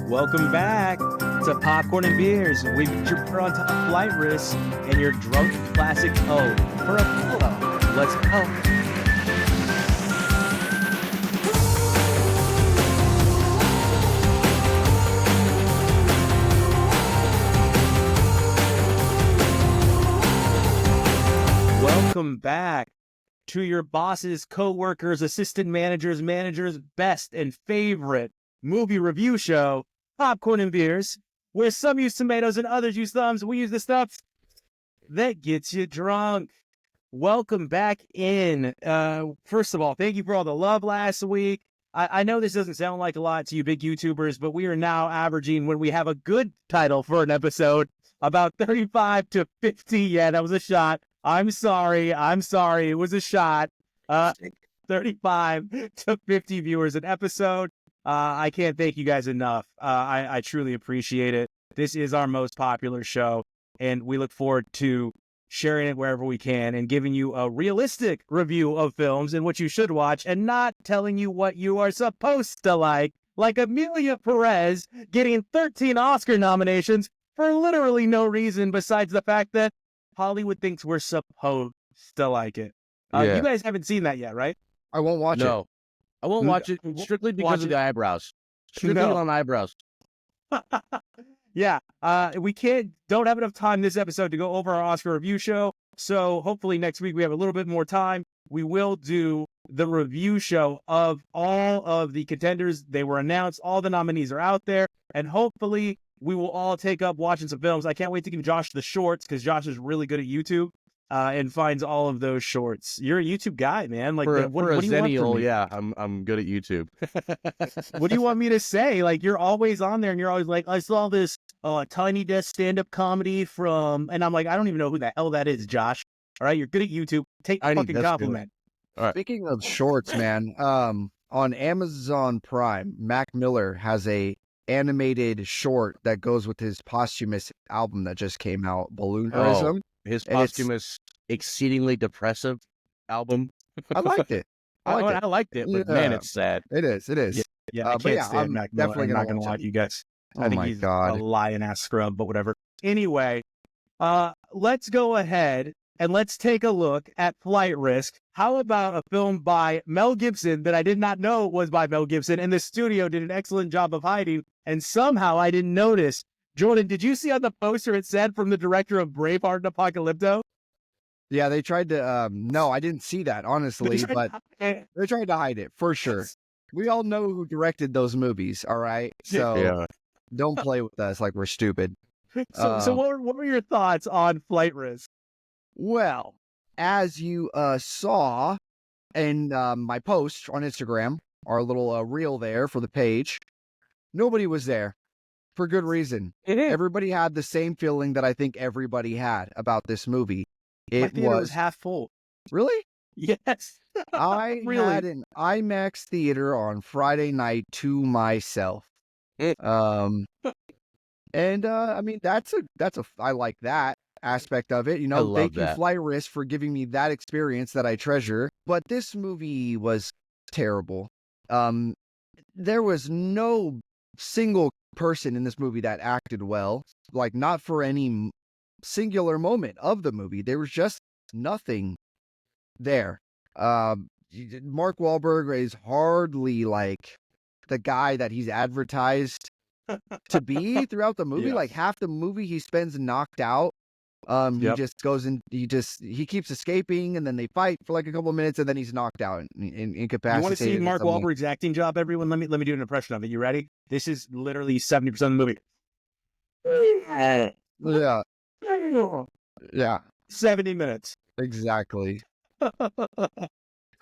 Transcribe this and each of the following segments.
Welcome back to Popcorn and Beers. We put your put on top flight risk and your drunk classic O for Othello. Let's go. Welcome back to your bosses, co-workers, assistant managers' best and favorite movie review show, Popcorn and Beers, where some use tomatoes and others use thumbs. We use the stuff that gets you drunk. Welcome back in. First of all, thank you for all the love last week. I know this doesn't sound like a lot to you big YouTubers, but we are now averaging, when we have a good title for an episode, about 35 to 50. Yeah, that was a shot. I'm sorry. It was a shot. 35 to 50 viewers an episode. I can't thank you guys enough. I truly appreciate it. This is our most popular show, and we look forward to sharing it wherever we can and giving you a realistic review of films and what you should watch, and not telling you what you are supposed to like Amelia Perez getting 13 Oscar nominations for literally no reason besides the fact that Hollywood thinks we're supposed to like it. You guys haven't seen that yet, right? I won't watch it. No, I won't watch it strictly because of the eyebrows. Strictly on eyebrows. Yeah, we don't have enough time this episode to go over our Oscar review show. So hopefully next week we have a little bit more time. We will do the review show of all of the contenders. They were announced. All the nominees are out there, and hopefully we will all take up watching some films. I can't wait to give Josh the shorts, because Josh is really good at YouTube and finds all of those shorts. You're a YouTube guy, man. Like, what do you want from me? Yeah, I'm good at YouTube. What do you want me to say? Like, you're always on there, and you're always like, I saw this Tiny Desk stand-up comedy from, and I'm like, I don't even know who the hell that is, Josh. All right, you're good at YouTube. Take the fucking compliment. All right. Speaking of shorts, man, on Amazon Prime, Mac Miller has a animated short that goes with his posthumous album that just came out, Balloonerism. His posthumous, exceedingly depressive album. I liked it. I liked it, but man, it's sad. It is. Yeah, I can't stand Mac Miller. Definitely I'm not going to lie to you guys. I think he's God. a lion-ass scrub, but whatever. Anyway, let's go ahead and let's take a look at Flight Risk. How about a film by Mel Gibson that I did not know was by Mel Gibson, and the studio did an excellent job of hiding, and somehow I didn't notice. Jordan, did you see on the poster it said from the director of Braveheart and Apocalypto? Yeah, they tried to, no, I didn't see that, honestly, but they tried to hide it, for sure. We all know who directed those movies, all right? So don't play with us like we're stupid. So what were your thoughts on Flight Risk? Well, as you saw in my post on Instagram, our little reel there for the page, nobody was there for good reason. Everybody had the same feeling that I think everybody had about this movie. My theater was half full. Really? Yes. I had an IMAX theater on Friday night to myself. And I mean, I like that aspect of it. You know, thank you, Flight Risk, for giving me that experience that I treasure. But this movie was terrible. There was no single person in this movie that acted well, like not for any singular moment of the movie. There was just nothing there. Mark Wahlberg is hardly like the guy that he's advertised to be throughout the movie. Like half the movie he spends knocked out. He just goes in, he keeps escaping, and then they fight for like a couple of minutes, and then he's knocked out and incapacitated. You want to see Mark Wahlberg's acting job, everyone? Let me do an impression of it. You ready? This is literally 70% of the movie. Yeah. 70 minutes. Exactly.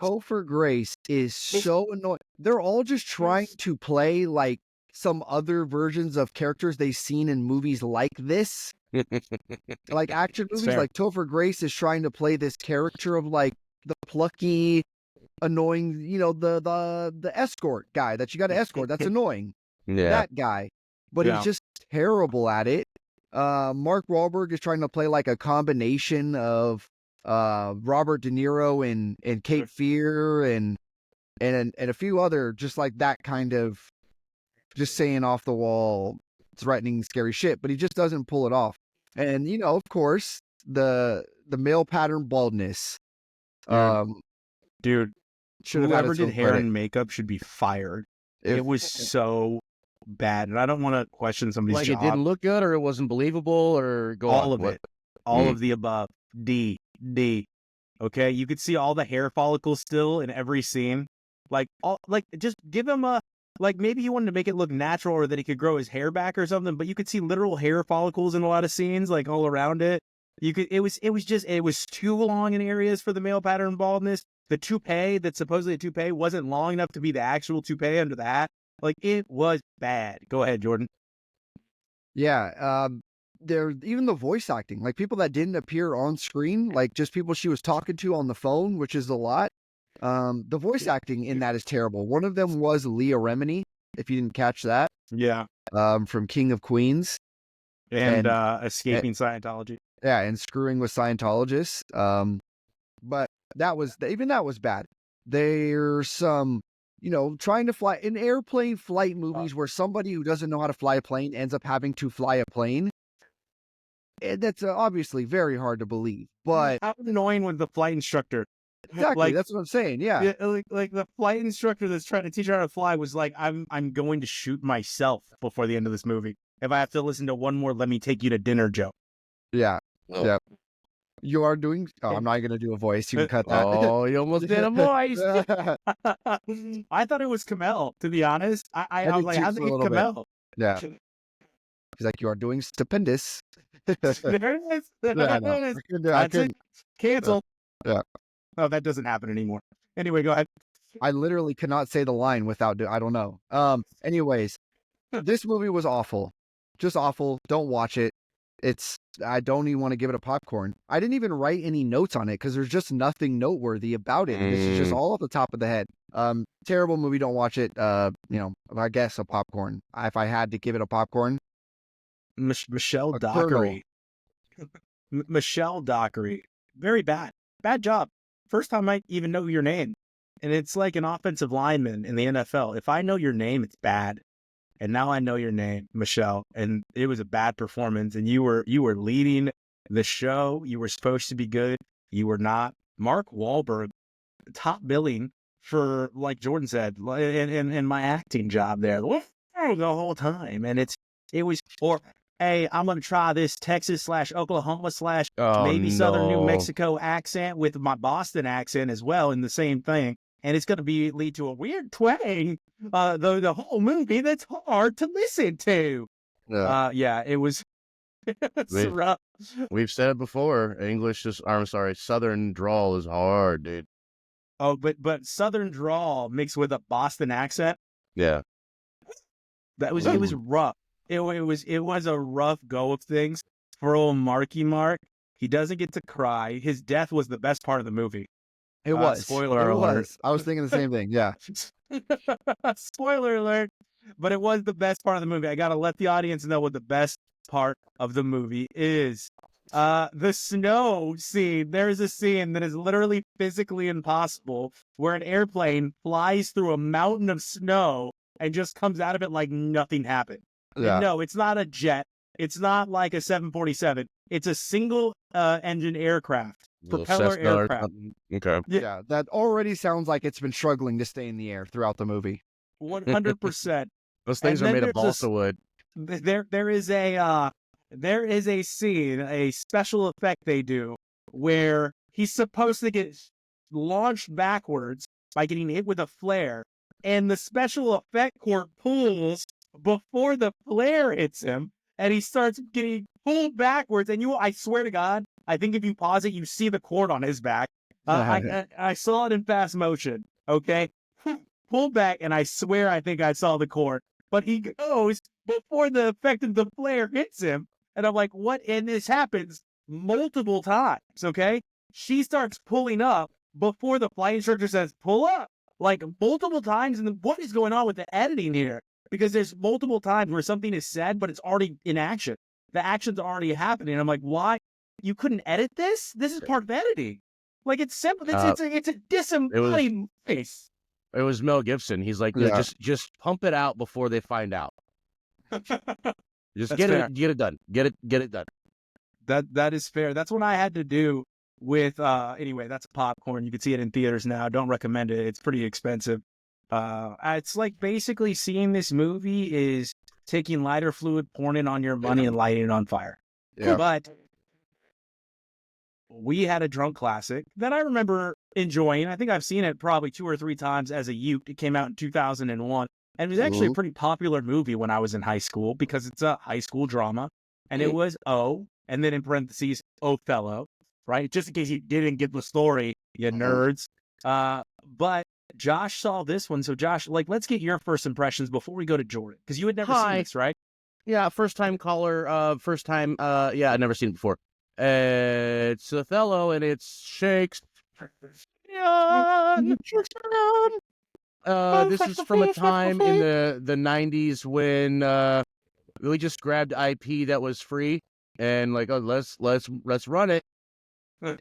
Topher Grace is so annoying. They're all just trying to play like some other versions of characters they've seen in movies like this. Like action movies. Like Topher Grace is trying to play this character of like the plucky, annoying, you know, the escort guy that you got to escort. That's annoying. That guy. But he's just terrible at it. Mark Wahlberg is trying to play like a combination of Robert De Niro and Cape Fear and a few other just like that kind of just saying off the wall, threatening, scary shit, but he just doesn't pull it off. And of course, the male pattern baldness. Dude, should have had whoever its did own hair credit. and makeup should be fired. It was so bad, and I don't want to question somebody's Like job. it didn't look good, or it wasn't believable, or all of it, all of the above. D. Okay, you could see all the hair follicles still in every scene. Just give him a maybe he wanted to make it look natural, or that he could grow his hair back or something. But you could see literal hair follicles in a lot of scenes, like all around it. It was too long in areas for the male pattern baldness. The toupee that's supposedly a toupee wasn't long enough to be the actual toupee under the hat. Like, it was bad. Go ahead, Jordan. Yeah, there even the voice acting, like people that didn't appear on screen, like just people she was talking to on the phone, which is a lot. The voice acting in that is terrible. One of them was Leah Remini, if you didn't catch that. Yeah. From King of Queens. And Escaping Scientology. Yeah, and Screwing with Scientologists. But that was bad. There's some, trying to fly in airplane flight movies where somebody who doesn't know how to fly a plane ends up having to fly a plane. And that's obviously very hard to believe. But how annoying was the flight instructor? Exactly, that's what I'm saying. Yeah, like the flight instructor that's trying to teach her how to fly was like, I'm going to shoot myself before the end of this movie if I have to listen to one more "Let me take you to dinner" joke. Yeah. Oh. Yeah. You are doing. Oh, I'm not going to do a voice. You can cut that. Oh, you almost did a voice. I thought it was Kamel, to be honest. I was like, how's it Kamel? Yeah. He's like, you are doing stupendous. There it is. That's it. Cancel. Yeah. Oh, that doesn't happen anymore. Anyway, go ahead. I literally cannot say the line without. I don't know. Anyways, this movie was awful. Just awful. Don't watch it. I don't even want to give it a popcorn. I didn't even write any notes on it because there's just nothing noteworthy about it. This is just all off the top of the head. Terrible movie. Don't watch it. I guess a popcorn. If I had to give it a popcorn, Michelle Dockery. Michelle Dockery. Very bad. Bad job. First time I even know your name. And it's like an offensive lineman in the NFL. If I know your name, it's bad. And now I know your name, Michelle, and it was a bad performance. And you were leading the show. You were supposed to be good. You were not. Mark Wahlberg, top billing for, like Jordan said, in my acting job there the whole time. And hey, I'm gonna try this Texas/Oklahoma/ maybe Southern New Mexico accent with my Boston accent as well, in the same thing. And it's going to lead to a weird twang, the whole movie that's hard to listen to. Yeah, it was rough. We've said it before. Southern drawl is hard, dude. Oh, but Southern drawl mixed with a Boston accent. Yeah, it was rough. It was a rough go of things for old Marky Mark. He doesn't get to cry. His death was the best part of the movie. It was. Spoiler alert. I was thinking the same thing. Yeah. Spoiler alert. But it was the best part of the movie. I got to let the audience know what the best part of the movie is. The snow scene. There's a scene that is literally physically impossible where an airplane flies through a mountain of snow and just comes out of it like nothing happened. Yeah. No, it's not a jet. It's not like a 747. It's a single engine aircraft. Propeller aircraft. Okay. Yeah, that already sounds like it's been struggling to stay in the air throughout the movie. 100%. Those things are made of balsa wood. There is a scene, a special effect they do where he's supposed to get launched backwards by getting hit with a flare, and the special effect cord pulls before the flare hits him, and he starts getting pulled backwards. And I swear to God, I think if you pause it, you see the cord on his back. I saw it in fast motion. Okay, pulled back, and I swear I think I saw the cord. But he goes before the effect of the flare hits him, and I'm like, what? And this happens multiple times. Okay, she starts pulling up before the flight instructor says pull up, like multiple times. And then what is going on with the editing here? Because there's multiple times where something is said, but it's already in action. The action's already happening. I'm like, why? You couldn't edit this? This is part of editing. Like, it's simple. It's a disembodied face. It was Mel Gibson. He's like, Yeah. just pump it out before they find out. Just That's get fair. it done. Get it done. That is fair. That's what I had to do with anyway, that's popcorn. You can see it in theaters now. Don't recommend it. It's pretty expensive. It's like basically seeing this movie is taking lighter fluid, pouring it on your money, and lighting it on fire. Yeah. But we had a drunk classic that I remember enjoying. I think I've seen it probably 2 or 3 times as a youth. It came out in 2001. And it was actually a pretty popular movie when I was in high school because it's a high school drama. And it was and then in parentheses, Othello, right? Just in case you didn't get the story, you nerds. But Josh saw this one. So Josh, like, let's get your first impressions before we go to Jordan. Because you had never seen this, right? Yeah, first time caller, yeah, I'd never seen it before. It's Othello and it's Shakespeare. This is from a time in the 90s when we just grabbed IP that was free and like, oh, let's run it.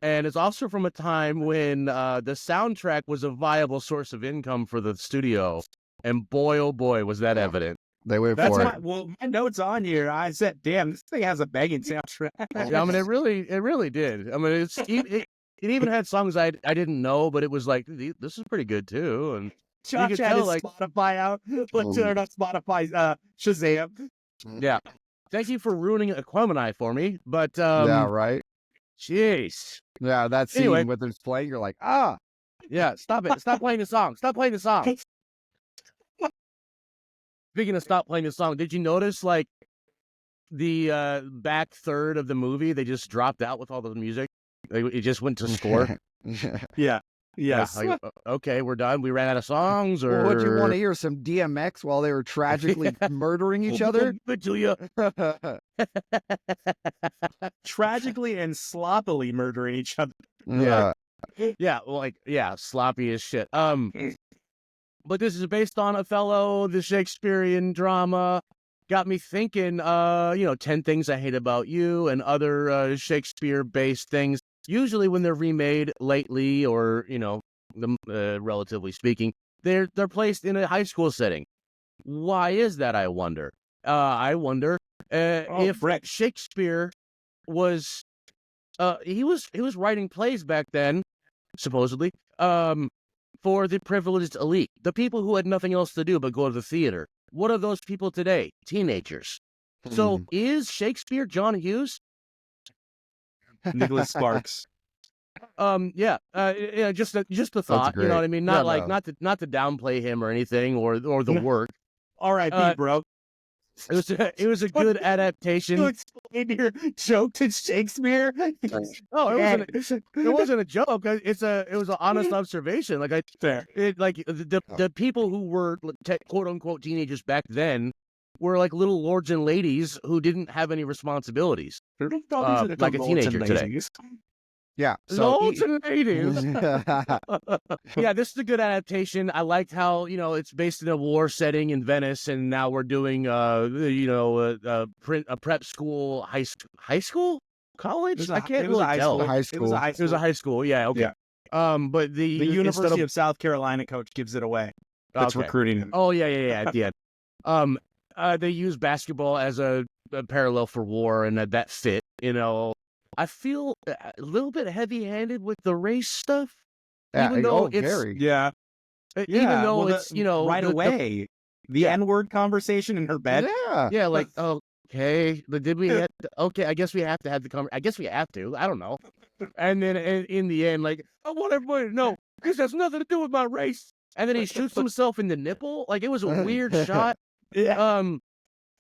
And it's also from a time when the soundtrack was a viable source of income for the studio. And boy, oh boy, was that evident. They wait That's for it. why, well, my notes on here, I said, damn, this thing has a banging soundtrack. Yeah, I mean, it really did. I mean, it even had songs I didn't know, but it was like, this is pretty good too. And Josh you could had tell, his like, Spotify out. Let's turn on Spotify, Shazam. yeah. Thank you for ruining Aquemini for me, but Yeah, right. jeez. Yeah, that scene Anyway. with it's playing, you're like, ah. Yeah, stop it. Stop playing the song. Stop playing the song. Speaking of stop playing the song, did you notice, like, the back third of the movie, they just dropped out with all the music? Like, it just went to score? Yeah. Yes. Yeah, like, okay, we're done. We ran out of songs, or... Well, would you want to hear some DMX while they were tragically murdering each other? Tragically and sloppily murdering each other. Yeah. Yeah, like, yeah, sloppy as shit. But this is based on Othello, the Shakespearean drama. Got me thinking, 10 Things I Hate About You and other Shakespeare-based things. Usually when they're remade lately, or, relatively speaking, they're placed in a high school setting. Why is that, I wonder? I wonder if Brett. Shakespeare was... he was writing plays back then, supposedly, for the privileged elite, the people who had nothing else to do but go to the theater. What are those people today? Teenagers. So is Shakespeare John Hughes? Nicholas Sparks. Just a thought. You know what I mean? Not not to downplay him or anything, or the work. R.I.P., bro. It was a good adaptation. You explain your joke to Shakespeare? Oh, it wasn't a joke. It was an honest observation. Like the people who were quote unquote teenagers back then were like little lords and ladies who didn't have any responsibilities, like a teenager today. Yeah. So lords and ladies. Yeah, this is a good adaptation. I liked how, it's based in a war setting in Venice, and now we're doing a prep school, high school, college. I can't really tell. High school. It was a high school. Yeah. Okay. Yeah. But the University of South Carolina coach gives it away. That's recruiting him. Oh yeah. At the end, they use basketball as a parallel for war, and that fit. I feel a little bit heavy-handed with the race stuff, even though it's very. Yeah. Even though it's right away the N-word conversation in her bed. Yeah. Like, okay, but did we have okay, I guess we have to have the conversation. I guess we have to. I don't know. And then in the end, like, I want everybody to know this has nothing to do with my race. And then he shoots himself in the nipple. Like, it was a weird shot. Yeah.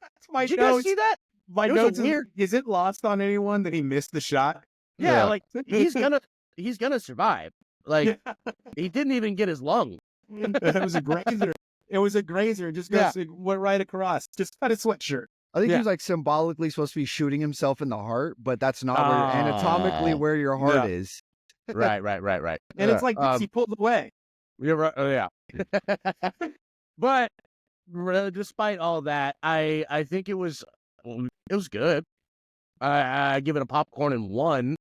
That's my did you guys see that? My notes weird. Is it lost on anyone that he missed the shot? Yeah. Like, he's gonna survive. Like, he didn't even get his lung. It was a grazer. It was a grazer. Just went right across. Just got a sweatshirt. I think he was like symbolically supposed to be shooting himself in the heart, but that's not anatomically where your heart is. Right. And it's like he pulled away. You're right. Oh yeah. But despite all that, I think it was good. I give it a popcorn and 1.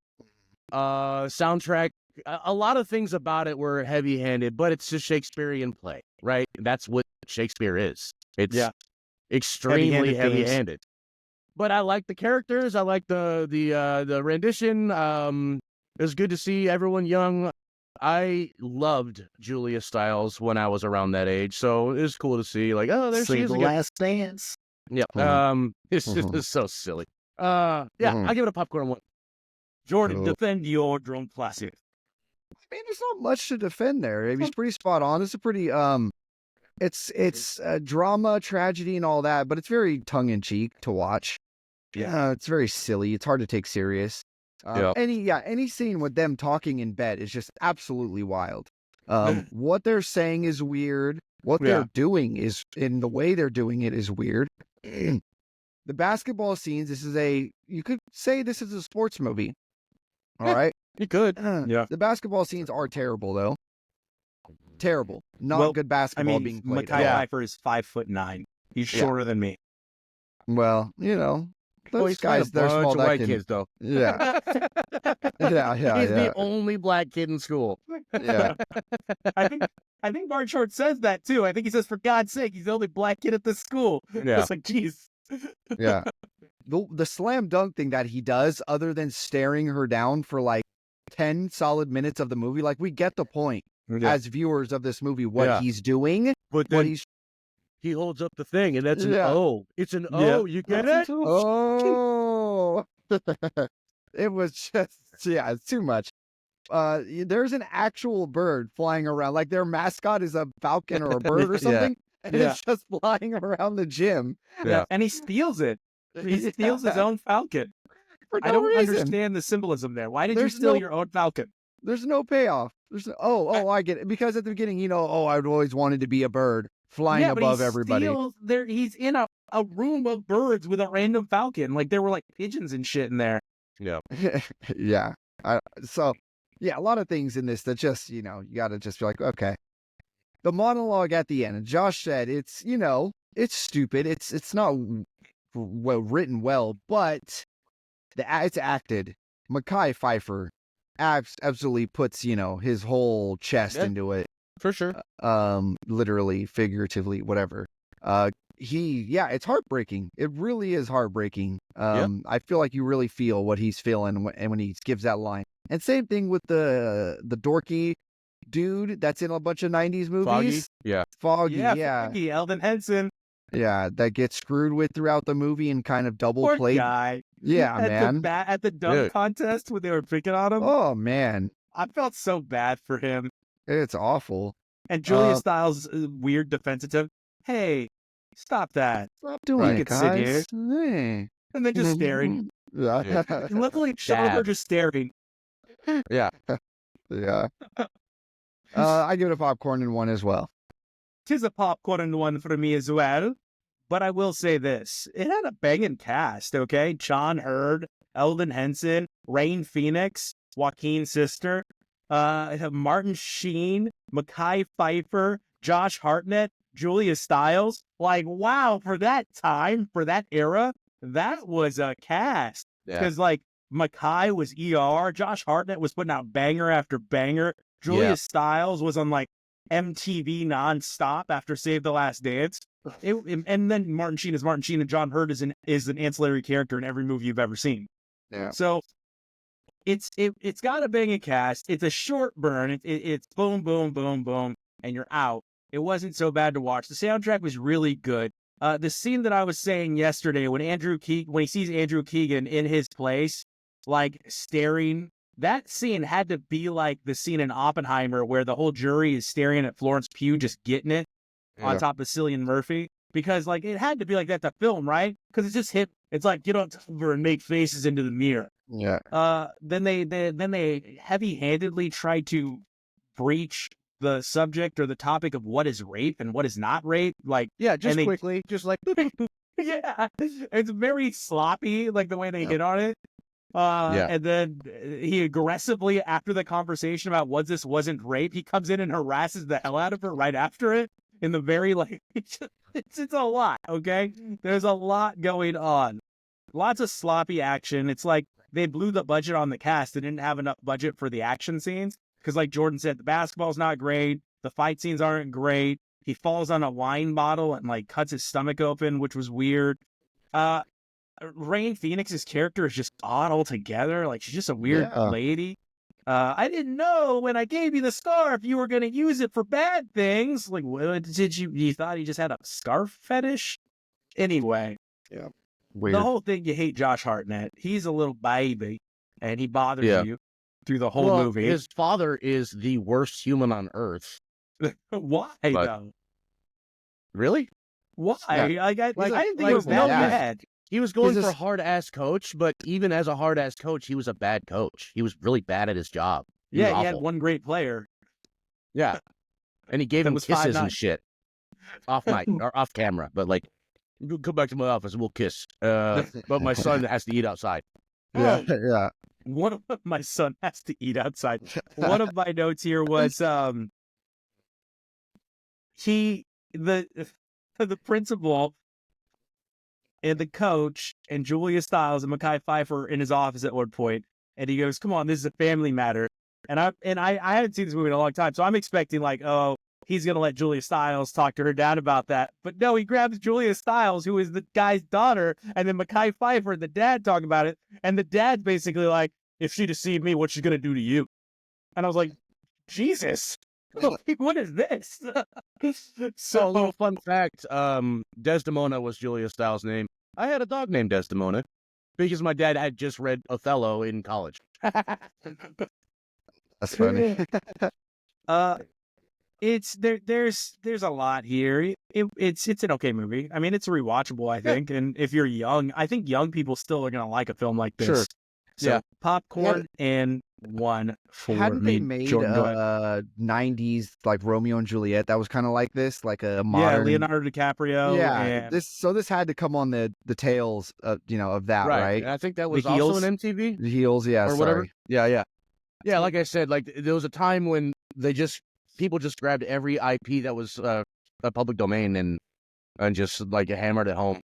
Soundtrack a lot of things about it were heavy-handed, but it's a Shakespearean play, right? That's what Shakespeare is. It's extremely heavy-handed. But I like the characters. I like the rendition. It was good to see everyone young. I loved Julia Stiles when I was around that age, so it was cool to see. Like, oh, there she is. The Last Dance. Yeah. It's just so silly. I give it a popcorn one. Jordan, defend your drone classic. I mean, there's not much to defend there. He's pretty spot on. It's a pretty it's drama, tragedy, and all that, but it's very tongue in cheek to watch. Yeah, it's very silly. It's hard to take serious. Any scene with them talking in bed is just absolutely wild. What they're saying is weird. What they're doing is, in the way they're doing it, is weird. The basketball scenes. You could say this is a sports movie. All right, you could. The basketball scenes are terrible, though. Terrible. Not good basketball being played. Mekhi Phifer is 5'9". He's shorter than me. Well, those guys, they're small. White kids, though. Yeah. He's the only black kid in school. Yeah. I think Martin Short says that too. I think he says, for God's sake, he's the only black kid at the school. Yeah. It's like, geez. Yeah. The slam dunk thing that he does, other than staring her down for like 10 solid minutes of the movie, like, we get the point as viewers of this movie, what he's doing, but then he holds up the thing, and that's an O. It's an O. You get it? Oh. It was just, it's too much. There's an actual bird flying around. Like, their mascot is a falcon or a bird or something. And it's just flying around the gym. Yeah. And he steals it. He steals his own falcon. I don't understand the symbolism there. Why did you steal your own falcon? There's no payoff. I get it. Because at the beginning, I've always wanted to be a bird flying above everybody. He's in a room of birds with a random falcon. Like, there were like pigeons and shit in there. Yeah. Yeah. A lot of things in this that just, you got to just be like, okay. The monologue at the end, and Josh said it's stupid. It's not written well, but it's acted. Mekhi Phifer absolutely puts, his whole chest into it. For sure. Literally, figuratively, whatever. It's heartbreaking. It really is heartbreaking. I feel like you really feel what he's feeling when he gives that line. And same thing with the dorky dude that's in a bunch of 90s movies. Foggy, Foggy, Eldon Henson. Yeah, that gets screwed with throughout the movie and kind of double Poor played. Guy. Yeah, man. At the dunk contest when they were picking on him. Oh, man. I felt so bad for him. It's awful. And Julia Stiles' weird defensive. Hey, stop that. Stop doing it, guys. Sit here. Hey. And then just staring. Luckily, Shelter just staring. Yeah. Yeah. I give it a popcorn and one as well. 'Tis a popcorn and one for me as well. But I will say this. It had a banging cast, okay? John Hurd, Eldon Henson, Rain Phoenix, Joaquin's sister, Martin Sheen, Mekhi Phifer, Josh Hartnett, Julia Stiles. Like, wow, for that time, for that era, that was a cast. Because, Mekhi was ER, Josh Hartnett was putting out banger after banger. Julia Stiles was on, MTV nonstop after Save the Last Dance. And then Martin Sheen is Martin Sheen, and John Hurd is an ancillary character in every movie you've ever seen. Yeah. So it's got a banging cast. It's a short burn. It's boom, boom, boom, boom, and you're out. It wasn't so bad to watch. The soundtrack was really good. The scene that I was saying yesterday when he sees Andrew Keegan in his place, staring. That scene had to be like the scene in Oppenheimer where the whole jury is staring at Florence Pugh just getting it on top of Cillian Murphy. Because, it had to be like that to film, right? Because it's just hit. It's like, get on top of her and make faces into the mirror. Yeah. Then they heavy-handedly try to breach the subject or the topic of what is rape and what is not rape. Quickly. Just yeah. It's very sloppy, the way they hit on it. And then he aggressively, after the conversation about wasn't rape, he comes in and harasses the hell out of her right after it. In the very, it's a lot, okay? There's a lot going on. Lots of sloppy action. It's like they blew the budget on the cast. They didn't have enough budget for the action scenes. Because like Jordan said, the basketball's not great. The fight scenes aren't great. He falls on a wine bottle and like cuts his stomach open, which was weird. Rain Phoenix's character is just odd altogether. Like she's just a weird lady. I didn't know when I gave you the scarf you were going to use it for bad things. Like, what did you thought he just had a scarf fetish? Anyway. Yeah. Weird. The whole thing, you hate Josh Hartnett. He's a little baby, and he bothers you through the whole movie. His father is the worst human on earth. Why, though? Really? Why? Yeah. I didn't think it was that bad. He was going for a hard-ass coach, but even as a hard-ass coach, he was a bad coach. He was really bad at his job. He had one great player. Yeah. And he gave him kisses and shit. Off mic, or off camera. But like, come back to my office and we'll kiss. But my son has to eat outside. Yeah. My son has to eat outside. One of my notes here was the principal and the coach and Julia Stiles and Mekhi Phifer in his office at one point, and he goes, "Come on, this is a family matter." And I haven't seen this movie in a long time, so I'm expecting like, oh, he's gonna let Julia Stiles talk to her dad about that. But no, he grabs Julia Stiles, who is the guy's daughter, and then Mekhi Phifer and the dad talk about it, and the dad's basically like, "If she deceived me, what's she gonna do to you?" And I was like, Jesus. What is this? So, a little fun fact, Desdemona was Julia Stiles' name. I had a dog named Desdemona because my dad had just read Othello in college. That's funny. There's a lot here. It's an okay movie. I mean, it's rewatchable, I think. And if you're young, I think young people still are gonna like a film like this. Sure. So popcorn and one for Hadn't me. they made Jordan, 90s like Romeo and Juliet that was kind of like this, like a modern Leonardo DiCaprio. Yeah, this had to come on the tails of that, right? And I think that was The also Heels? an MTV The Heels, or whatever. Yeah. Like I said, like there was a time when people just grabbed every IP that was a public domain and just like hammered it home.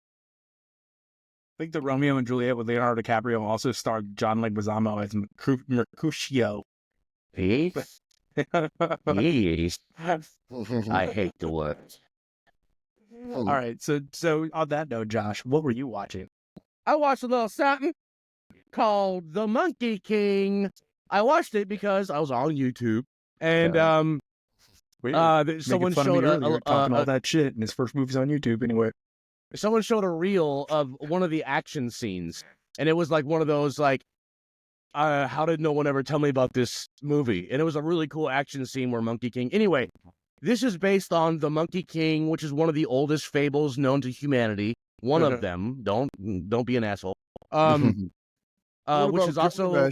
I think the Romeo and Juliet with Leonardo DiCaprio also starred John Leguizamo as Mercutio. Yes. I hate the words. All right, so on that note, Josh, what were you watching? I watched a little something called The Monkey King. I watched it because I was on YouTube, and someone showed talking all that shit, and his first movie's on YouTube anyway. Someone showed a reel of one of the action scenes, and it was like one of those like, how did no one ever tell me about this movie? And it was a really cool action scene where Monkey King. Anyway, this is based on The Monkey King, which is one of the oldest fables known to humanity. One of them. Don't be an asshole. Which is also.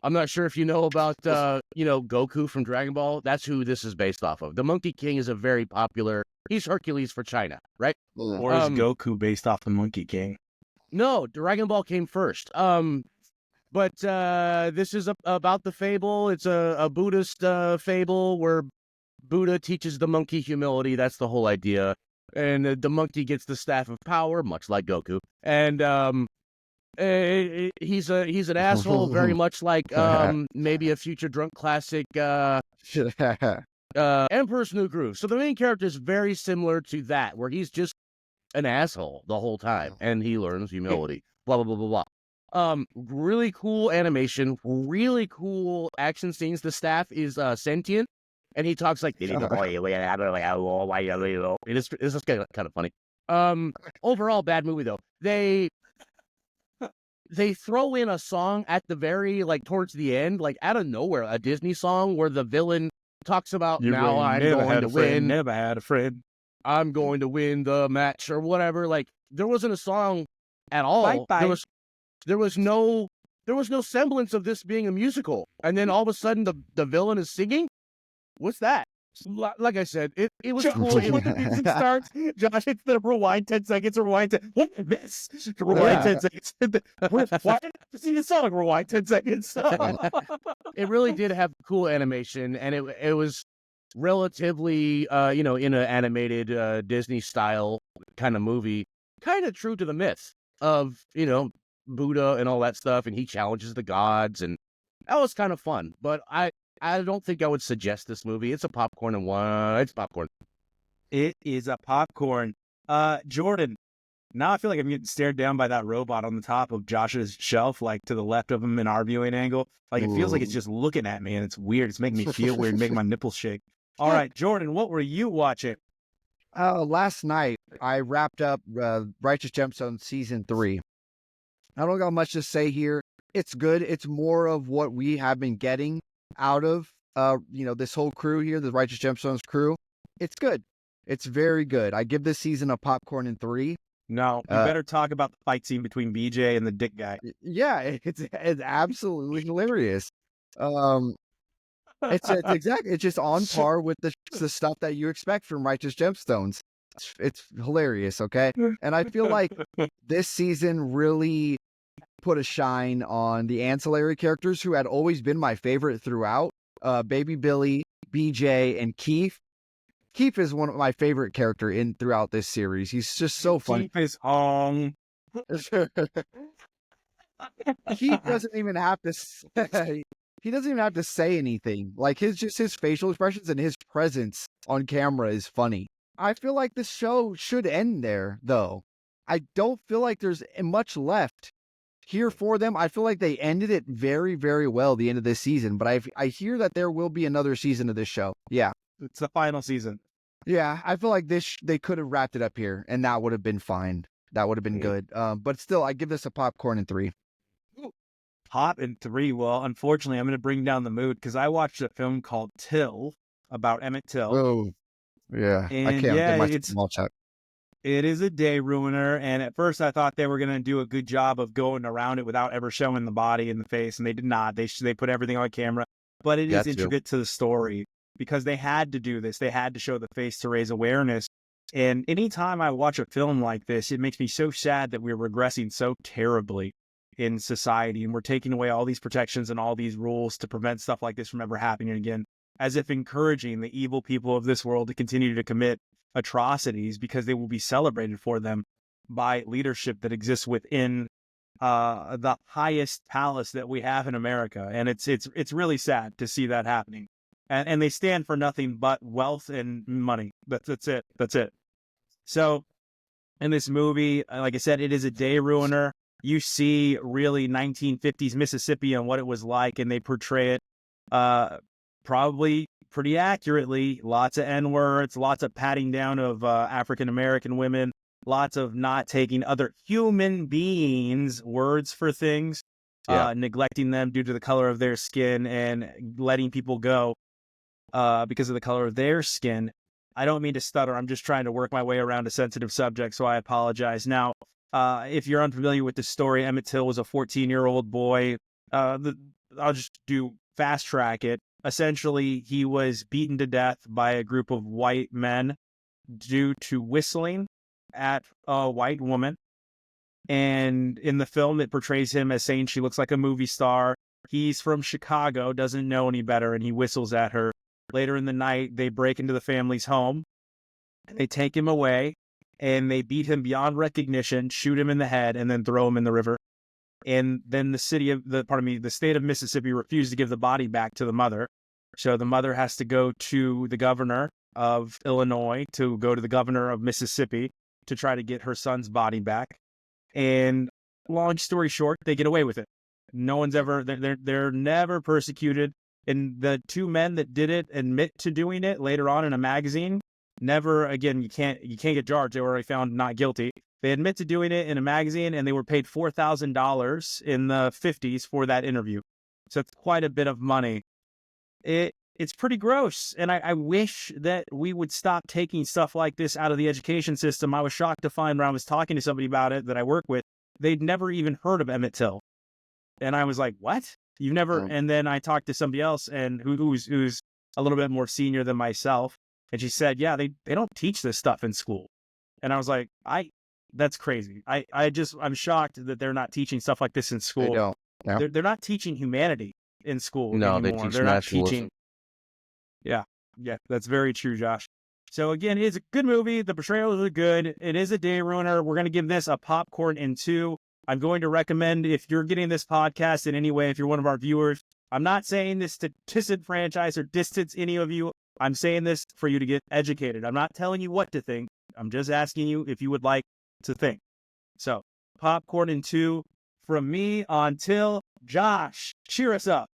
I'm not sure if you know about Goku from Dragon Ball. That's who this is based off of. The Monkey King is a very popular. He's Hercules for China, right? Or is Goku based off the Monkey King? No, Dragon Ball came first. But this is about the fable. It's a Buddhist fable where Buddha teaches the monkey humility. That's the whole idea. And the monkey gets the staff of power, much like Goku. And he's an asshole, very much like maybe a future drunk classic. Emperor's New Groove. So the main character is very similar to that, where he's just an asshole the whole time, and he learns humility. Blah blah blah blah blah. Really cool animation, really cool action scenes. The staff is sentient, and he talks like. It is just kind of funny. Overall, bad movie though. They throw in a song at the very towards the end, like out of nowhere, a Disney song where the villain talks about now I'm going to win. Never had a friend. I'm going to win the match or whatever. Like there wasn't a song at all. Bye. There was no semblance of this being a musical. And then all of a sudden the villain is singing. What's that? Like I said, it was cool. When the music starts, Josh, it's the rewind 10 seconds. Rewind 10. What is this? Rewind 10 seconds. Why did I see the song? Rewind 10 seconds. It really did have cool animation, and it was relatively, in an animated Disney style kind of movie, kind of true to the myth of Buddha and all that stuff, and he challenges the gods, and that was kind of fun. But I don't think I would suggest this movie. It's a popcorn and one. It's popcorn. It is a popcorn. Jordan, now I feel like I'm getting stared down by that robot on the top of Josh's shelf, like to the left of him in our viewing angle. Like, it feels like it's just looking at me, and it's weird. It's making me feel weird, making my nipples shake. All right, Jordan, what were you watching? Last night, I wrapped up Righteous Gemstones Season 3. I don't got much to say here. It's good. It's more of what we have been getting out of, this whole crew here, the Righteous Gemstones crew. It's good. It's very good. I give this season a popcorn in 3. No, you better talk about the fight scene between BJ and the dick guy. Yeah, it's absolutely hilarious. It's just on par with the stuff that you expect from Righteous Gemstones. It's hilarious, okay? And I feel like this season really put a shine on the ancillary characters who had always been my favorite throughout. Baby Billy, BJ, and Keith. Keith is one of my favorite character throughout this series. He's just so funny. Keith is hung. Keith doesn't even have to say, he doesn't even have to say anything. Like his facial expressions and his presence on camera is funny. I feel like the show should end there, though. I don't feel like there's much left here for them. I feel like they ended it very, very well the end of this season, but I hear that there will be another season of this show. Yeah. It's the final season. Yeah, I feel like they could have wrapped it up here, and that would have been fine. That would have been good. But still, I give this a popcorn in 3. Pop in 3. Well, unfortunately, I'm going to bring down the mood because I watched a film called Till about Emmett Till. Oh, yeah. And I can't yeah, get my small check. It is a day ruiner, and at first I thought they were going to do a good job of going around it without ever showing the body and the face, and they did not. They put everything on camera, but it is intricate to the story because they had to do this. They had to show the face to raise awareness. And anytime I watch a film like this, it makes me so sad that we're regressing so terribly in society, and we're taking away all these protections and all these rules to prevent stuff like this from ever happening again, as if encouraging the evil people of this world to continue to commit atrocities because they will be celebrated for them by leadership that exists within the highest palace that we have in America. And it's really sad to see that happening. And they stand for nothing but wealth and money. That's it. That's it. So in this movie, like I said, it is a day ruiner. You see really 1950s Mississippi and what it was like, and they portray it probably pretty accurately. Lots of N-words, lots of patting down of African-American women, lots of not taking other human beings' words for things, neglecting them due to the color of their skin and letting people go because of the color of their skin. I don't mean to stutter. I'm just trying to work my way around a sensitive subject, so I apologize. Now, if you're unfamiliar with the story, Emmett Till was a 14-year-old boy. I'll just fast track it. Essentially, he was beaten to death by a group of white men due to whistling at a white woman. And in the film, it portrays him as saying she looks like a movie star. He's from Chicago, doesn't know any better, and he whistles at her. Later in the night, they break into the family's home, and they take him away, and they beat him beyond recognition, shoot him in the head, and then throw him in the river. And then the state of Mississippi refused to give the body back to the mother. So the mother has to go to the governor of Illinois, to go to the governor of Mississippi to try to get her son's body back. And long story short, they get away with it. No one's ever, they're never persecuted. And the 2 men that did it admit to doing it later on in a magazine. Never again, you can't get charged. They were already found not guilty. They admit to doing it in a magazine, and they were paid $4,000 in the 50s for that interview. So it's quite a bit of money. It's pretty gross, and I wish that we would stop taking stuff like this out of the education system. I was shocked to find when I was talking to somebody about it that I work with, they'd never even heard of Emmett Till. And I was like, what? You've never? And then I talked to somebody else and who's a little bit more senior than myself, and she said, yeah, they don't teach this stuff in school. And I was like, that's crazy. I'm shocked that they're not teaching stuff like this in school. They don't. No. They're not teaching humanity in school No, anymore. they teach They're not nationalism. teaching. Yeah, that's very true, Josh. So again, it's a good movie. The portrayals are good. It is a day ruiner. We're going to give this a popcorn in 2. I'm going to recommend, if you're getting this podcast in any way, if you're one of our viewers, I'm not saying this to disenfranchise or distance any of you. I'm saying this for you to get educated. I'm not telling you what to think. I'm just asking you if you would like to think. So, Popcorn and 2 from me until Josh. Cheer us up.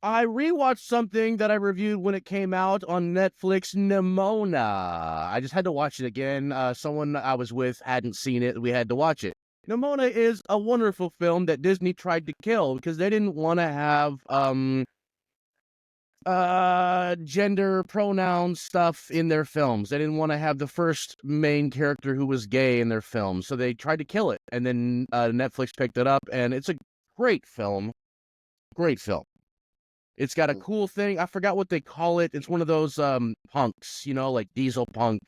I rewatched something that I reviewed when it came out on Netflix, Nimona. I just had to watch it again. Someone I was with hadn't seen it. We had to watch it. Nimona is a wonderful film that Disney tried to kill because they didn't want to have gender pronoun stuff in their films. They didn't want to have the first main character who was gay in their films, so they tried to kill it. And then Netflix picked it up, and it's a great film. Great film. It's got a cool thing. I forgot what they call it. It's one of those punks, you know, like diesel punk,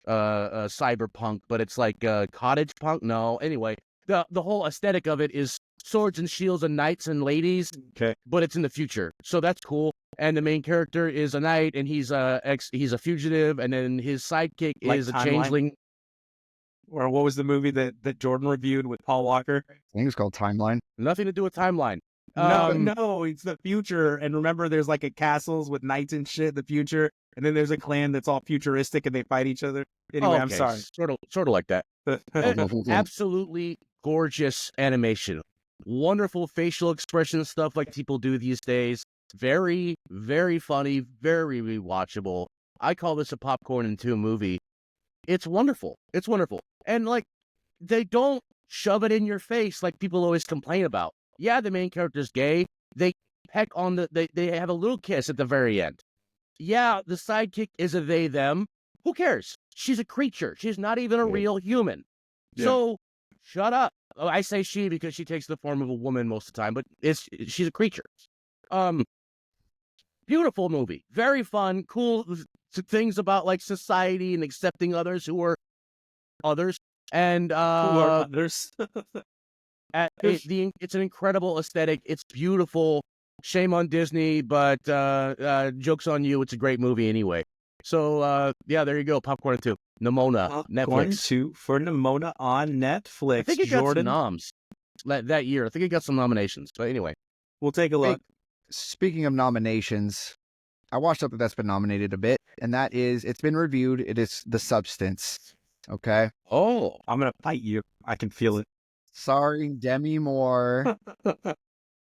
cyberpunk, but it's like cottage punk. No, anyway, the whole aesthetic of it is swords and shields and knights and ladies. Okay, but it's in the future, so that's cool. And the main character is a knight, and he's a fugitive, and then his sidekick like is a Timeline? changeling. Or what was the movie that Jordan reviewed with Paul Walker? I think it's called Timeline. Nothing to do with Timeline. No, it's the future. And remember, there's like a castles with knights and shit in the future. And then there's a clan that's all futuristic and they fight each other. Anyway, I'm okay, sorry. Sort of like that. Absolutely gorgeous animation. Wonderful facial expression stuff like people do these days. Very, very funny, very rewatchable. I call this a popcorn and 2 movie. It's wonderful. It's wonderful. And like, they don't shove it in your face like people always complain about. Yeah, the main character's gay. They peck on they have a little kiss at the very end. Yeah, the sidekick is a they, them. Who cares? She's a creature. She's not even a real human. Yeah. So, shut up. Oh, I say she because she takes the form of a woman most of the time, but she's a creature. Beautiful movie. Very fun. Cool things about like society and accepting others who are others. And Who are others? it's an incredible aesthetic. It's beautiful. Shame on Disney, but joke's on you. It's a great movie anyway. So, yeah, there you go. Popcorn 2. Nimona, Popcorn Netflix. 2 for Nimona on Netflix. I think it got some Jordan, noms that year. I think it got some nominations. But anyway. we'll take a look. Speaking of nominations, I watched something that's been nominated a bit, and that is, it's been reviewed. It is The Substance. Okay. Oh. I'm going to fight you. I can feel it. Starring Demi Moore.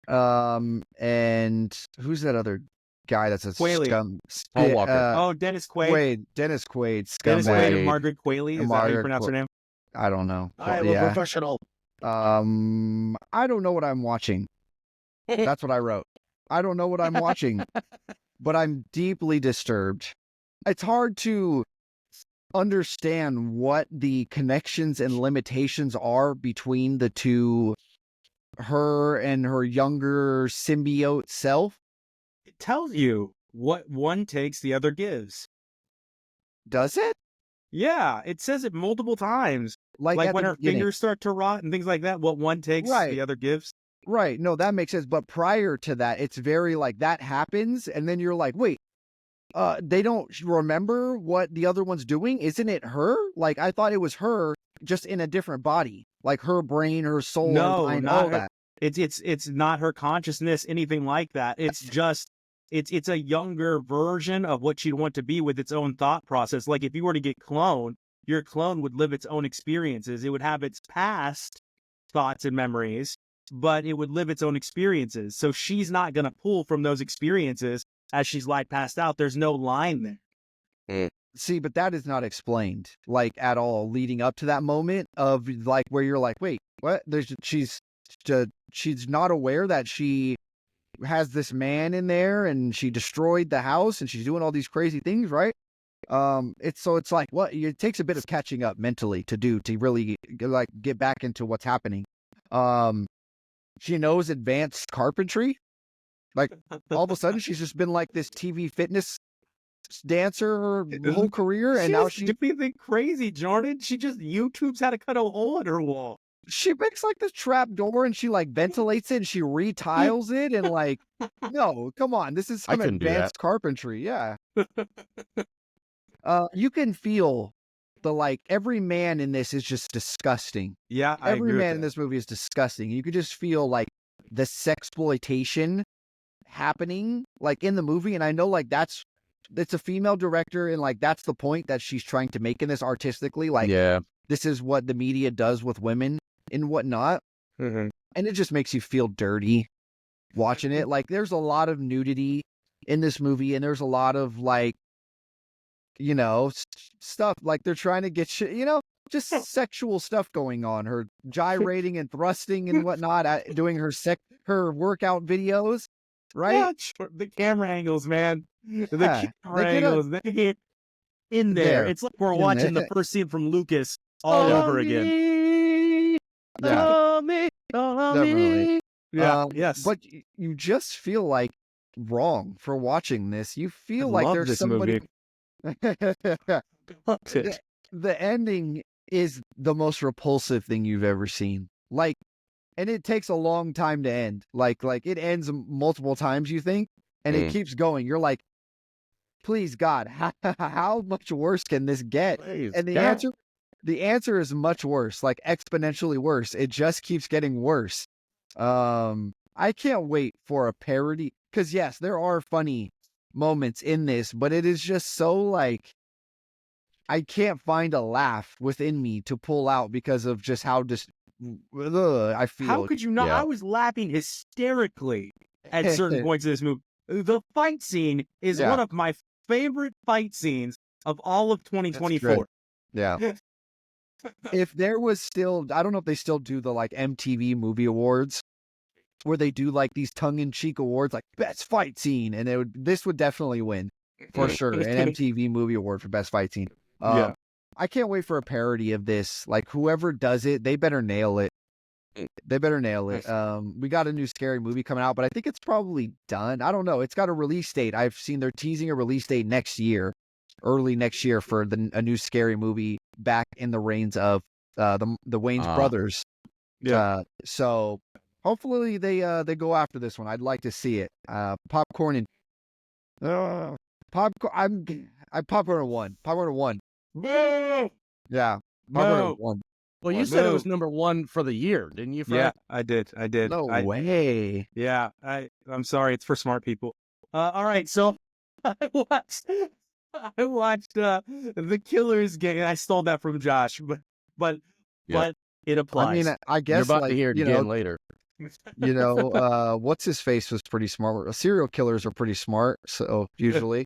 And who's that other guy that's a Quayle. scum? Paul Walker. Oh, Dennis Quaid. Dennis Quaid. Dennis scumbag. Quaid and Margaret Qualley. Is that how you pronounce her name? I don't know. I am yeah. a professional. I don't know what I'm watching. That's what I wrote. I don't know what I'm watching, but I'm deeply disturbed. It's hard to understand what the connections and limitations are between the two, her and her younger symbiote self. It tells you what one takes, the other gives. Does it? Yeah, it says it multiple times. Like at when the her beginning. fingers start to rot and things like that, what one takes, Right. the other gives. Right. No, that makes sense. But prior to that, it's very like that happens. And then you're like, wait, they don't remember what the other one's doing. Isn't it her? Like, I thought it was her just in a different body, like her brain, her soul, No, her mind, not all her. that. It's not her consciousness, anything like that. It's just, it's a younger version of what she'd want to be with its own thought process. Like if you were to get cloned, your clone would live its own experiences. It would have its past thoughts and memories, but it would live its own experiences. So she's not going to pull from those experiences as she's lied passed out. There's no line there. See, but that is not explained like at all leading up to that moment of like where you're like, wait, what? She's not aware that she has this man in there and she destroyed the house and she's doing all these crazy things, right? It's like what it takes a bit of catching up mentally to really like get back into what's happening. She knows advanced carpentry. Like all of a sudden she's just been like this TV fitness dancer her whole career, and now she's doing anything crazy, Jordan. She just YouTube's how to cut a hole in her wall. She makes like this trap door and she like ventilates it and she retiles it and like, no, come on, this is some couldn't do that. advanced carpentry, yeah. You can feel every man in this is just disgusting. Yeah, I Every agree man with in that. this movie is disgusting. You could just feel like the sexploitation happening like in the movie, and I know like it's a female director, and like that's the point that she's trying to make in this artistically. Like, Yeah. this is what the media does with women and whatnot, Mhm. and it just makes you feel dirty watching it. Like, there's a lot of nudity in this movie, and there's a lot of like, stuff like they're trying to get shit, just sexual stuff going on. Her gyrating and thrusting and whatnot, doing her workout videos, right? Yeah, sure. The camera angles, man. The Yeah, camera they get a- angles. They get in there. It's like we're in watching there. the first scene from Lucas all over again. Yeah, definitely. Yeah. Yes. But you just feel like wrong for watching this. You feel I like love there's this somebody. Loved it. The ending is the most repulsive thing you've ever seen. Like, and it takes a long time to end. Like it ends multiple times, you think, and it keeps going. You're like, please God, how much worse can this get? Please, And God. the answer is much worse, like exponentially worse. It just keeps getting worse. I can't wait for a parody, because yes, there are funny moments in this, but it is just so like, I can't find a laugh within me to pull out because of just how I feel. How could you not? Yeah. I was laughing hysterically at certain points of this movie. The fight scene is Yeah. one of my favorite fight scenes of all of 2024. Yeah. If there was still, I don't know if they still do the like MTV Movie Awards, where they do like these tongue-in-cheek awards, like best fight scene, and this would definitely win for sure, an MTV Movie Award for best fight scene. Yeah. I can't wait for a parody of this. Like, whoever does it, they better nail it. They better nail it. We got a new scary movie coming out, but I think it's probably done. I don't know. It's got a release date. I've seen they're teasing a release date next year, early next year, for a new scary movie back in the reigns of the Wayans brothers. Yeah. So hopefully they go after this one. I'd like to see it. Popcorn and popcorn. I popcorn at one. Popcorn at one. Yeah. Popcorn No. at one. Well, you said it was number one for the year, didn't you, Fred? Yeah, I did. No way. Yeah, I'm sorry. It's for smart people. All right. So I watched The Killer's Game. I stole that from Josh, but it applies. I mean, I guess You're about like, to hear it again later. What's his face was pretty smart. Serial killers are pretty smart, so usually.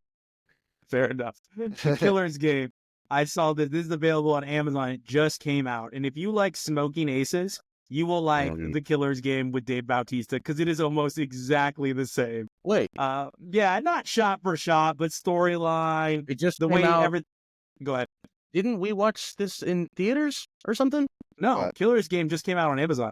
Fair enough. The Killer's Game. I saw that this is available on Amazon. It just came out. And if you like Smoking Aces, you will like The Killer's Game with Dave Bautista, because it is almost exactly the same. Wait, Yeah, not shot for shot, but storyline. it just The came way out. everything. Go ahead. Didn't we watch this in theaters or something? No, What? Killer's Game just came out on Amazon.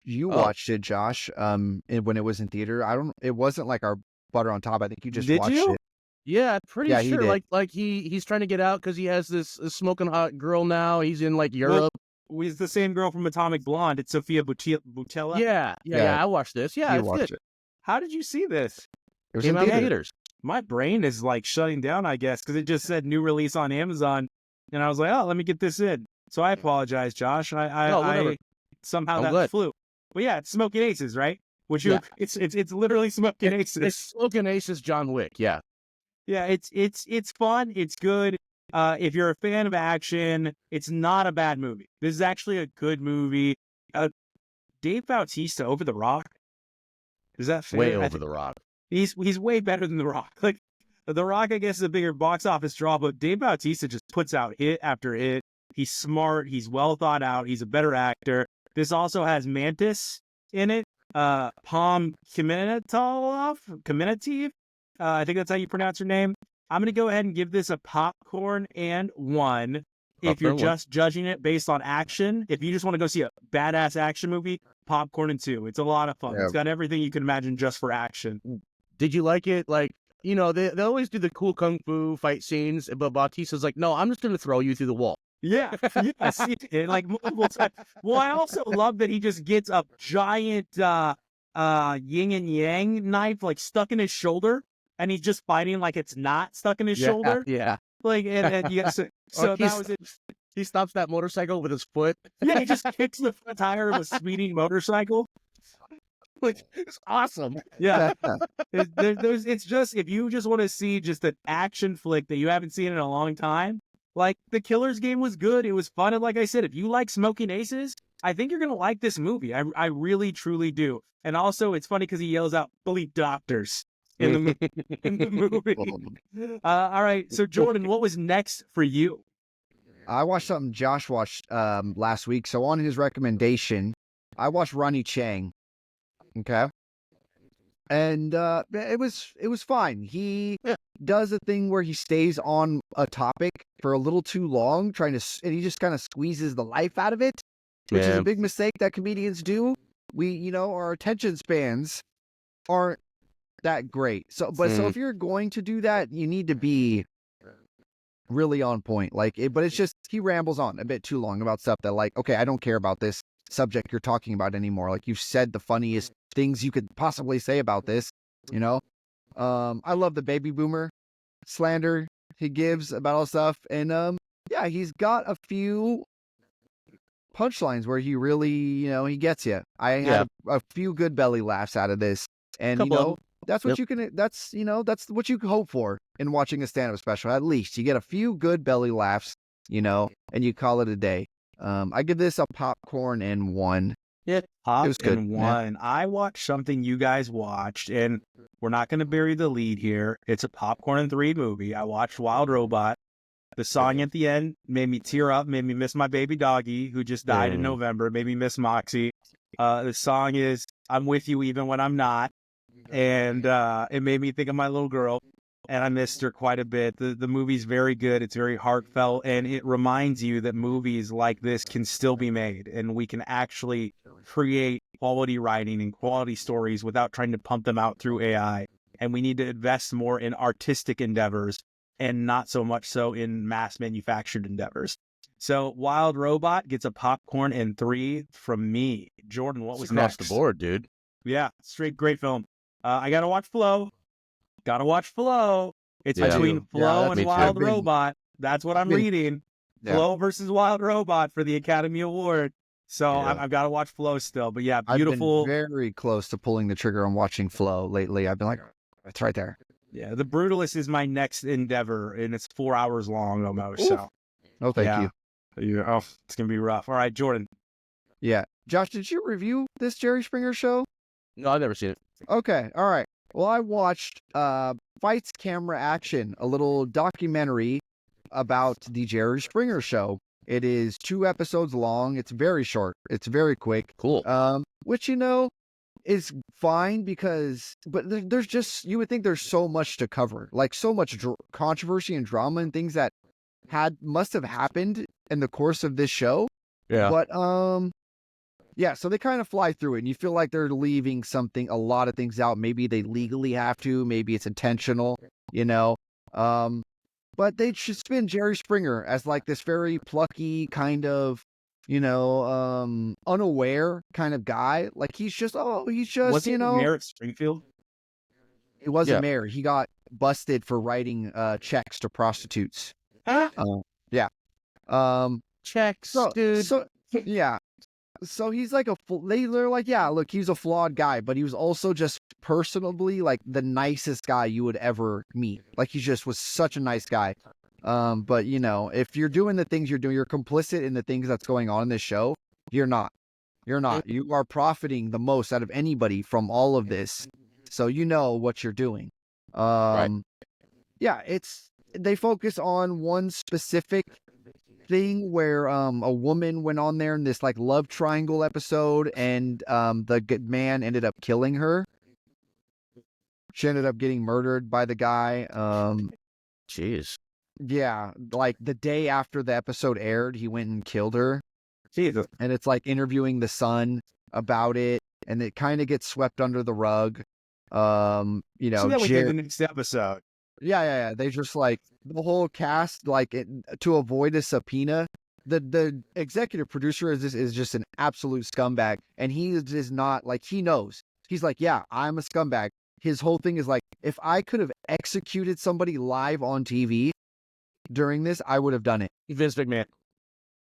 You watched it, Josh, when it was in theater. It wasn't like our butter on top. I think you just Did watched you? it. Yeah, I'm pretty Yeah, he sure. did. Like he's trying to get out because he has this smoking hot girl now. He's in like Europe. Well, it's the same girl from Atomic Blonde. It's Sophia Boutella. Yeah. I watched this. Yeah, You it's watched good. it. How did you see this? It was Came in out in theater. theaters. My brain is like shutting down, I guess, because it just said new release on Amazon, and I was like, oh, let me get this in. So I apologize, Josh. Whatever. Somehow I'm that glad. flew. But yeah, it's Smoking Aces, right? Which Yeah. it's literally Smoking Aces. It's Smoking Aces, John Wick. Yeah. Yeah, it's fun. It's good. If you're a fan of action, it's not a bad movie. This is actually a good movie. Dave Bautista over The Rock. Is that fair? Way over the rock. He's way better than The Rock. Like, The Rock, I guess, is a bigger box office draw, but Dave Bautista just puts out hit after hit. He's smart. He's well thought out. He's a better actor. This also has Mantis in it. Palm Kamenetiv. I think that's how you pronounce her name. I'm going to go ahead and give this a popcorn and one. If you're just judging it based on action, if you just want to go see a badass action movie, popcorn and two. It's a lot of fun. Yeah. It's got everything you can imagine just for action. Did you like it? Like, they always do the cool kung fu fight scenes, but Bautista's like, no, I'm just going to throw you through the wall. Yeah, yes, like multiple times. Well, I also love that he just gets a giant yin and yang knife like stuck in his shoulder, and he's just fighting like it's not stuck in his shoulder. Yeah. Like, and yes, So that was it. He stops that motorcycle with his foot. Yeah, he just kicks the front tire of a speeding motorcycle. Which is awesome. Yeah. It's just, if you just want to see just an action flick that you haven't seen in a long time, like The Killer's Game was good. It was fun. And like I said, if you like Smoking Aces, I think you're going to like this movie. I really, truly do. And also, it's funny because he yells out, "Bleep doctors," in the movie. All right. So, Jordan, what was next for you? I watched something Josh watched last week. So on his recommendation, I watched Ronny Chieng. Okay. And it was fine. He does a thing where he stays on a topic for a little too long, and he just kind of squeezes the life out of it, which is a big mistake that comedians do. Our attention spans aren't that great. So if you're going to do that, you need to be really on point. But it's just, he rambles on a bit too long about stuff that, like, okay, I don't care about this subject you're talking about anymore. Like, you've said the funniest things you could possibly say about this, I love the baby boomer slander he gives about all stuff. And he's got a few punchlines where he really, he gets you. I had a few good belly laughs out of this. And that's what you can, that's what you can hope for in watching a stand-up special. At least you get a few good belly laughs, and you call it a day. I give this a popcorn and 1. Yeah, pop it was good. And 1. Yeah. I watched something you guys watched, and we're not going to bury the lead here. It's a popcorn and 3 movie. I watched Wild Robot. The song at the end made me tear up, made me miss my baby doggy who just died in November, made me miss Moxie. The song is "I'm With You Even When I'm Not," and it made me think of my little girl, and I missed her quite a bit. The movie's very good. It's very heartfelt, and it reminds you that movies like this can still be made, and we can actually create quality writing and quality stories without trying to pump them out through AI. And we need to invest more in artistic endeavors and not so much so in mass manufactured endeavors. So Wild Robot gets a popcorn and 3 from me. Jordan, what was across next? the board, dude? Yeah, straight great film. I gotta watch Flow. It's between Flow and Wild Robot. That's what I'm reading. Flow versus Wild Robot for the Academy Award. So I've got to watch Flow still. But yeah, beautiful. I've been very close to pulling the trigger on watching Flow lately. I've been like, it's right there. Yeah, The Brutalist is my next endeavor, and it's 4 hours long almost. Oof. So, thank you. Oh, it's gonna be rough. All right, Jordan. Yeah, Josh, did you review this Jerry Springer show? No, I've never seen it. Okay, all right. Well, I watched Fights Camera Action, a little documentary about the Jerry Springer show. It is 2 episodes long. It's very short. It's very quick. Cool. Which is fine but there's just, you would think there's so much to cover, like so much controversy and drama and things that must have happened in the course of this show. Yeah. But so they kind of fly through it, and you feel like they're leaving a lot of things out. Maybe they legally have to, maybe it's intentional, but they should spin Jerry Springer as like this very plucky kind of, unaware kind of guy. Like he's just, was he mayor at Springfield? He wasn't mayor. He got busted for writing checks to prostitutes. Huh? Checks, dude. So So he's like they're like, look, he's a flawed guy, but he was also just personally like the nicest guy you would ever meet. Like he just was such a nice guy. But if you're doing the things you're doing, you're complicit in the things that's going on in this show. You're not. You are profiting the most out of anybody from all of this. So you know what you're doing. Right. Yeah, they focus on one specific thing where a woman went on there in this like love triangle episode, and the good man ended up killing her. She ended up getting murdered by the guy. Jeez. Yeah, like the day after the episode aired, he went and killed her. Jesus. And it's like interviewing the son about it, and it kind of gets swept under the rug. So that we did the next episode. Yeah. They just like the whole cast, like to avoid a subpoena. The executive producer is just an absolute scumbag, and he is not like, he knows. He's like, yeah, I'm a scumbag. His whole thing is like, if I could have executed somebody live on TV, during this, I would have done it. Vince McMahon.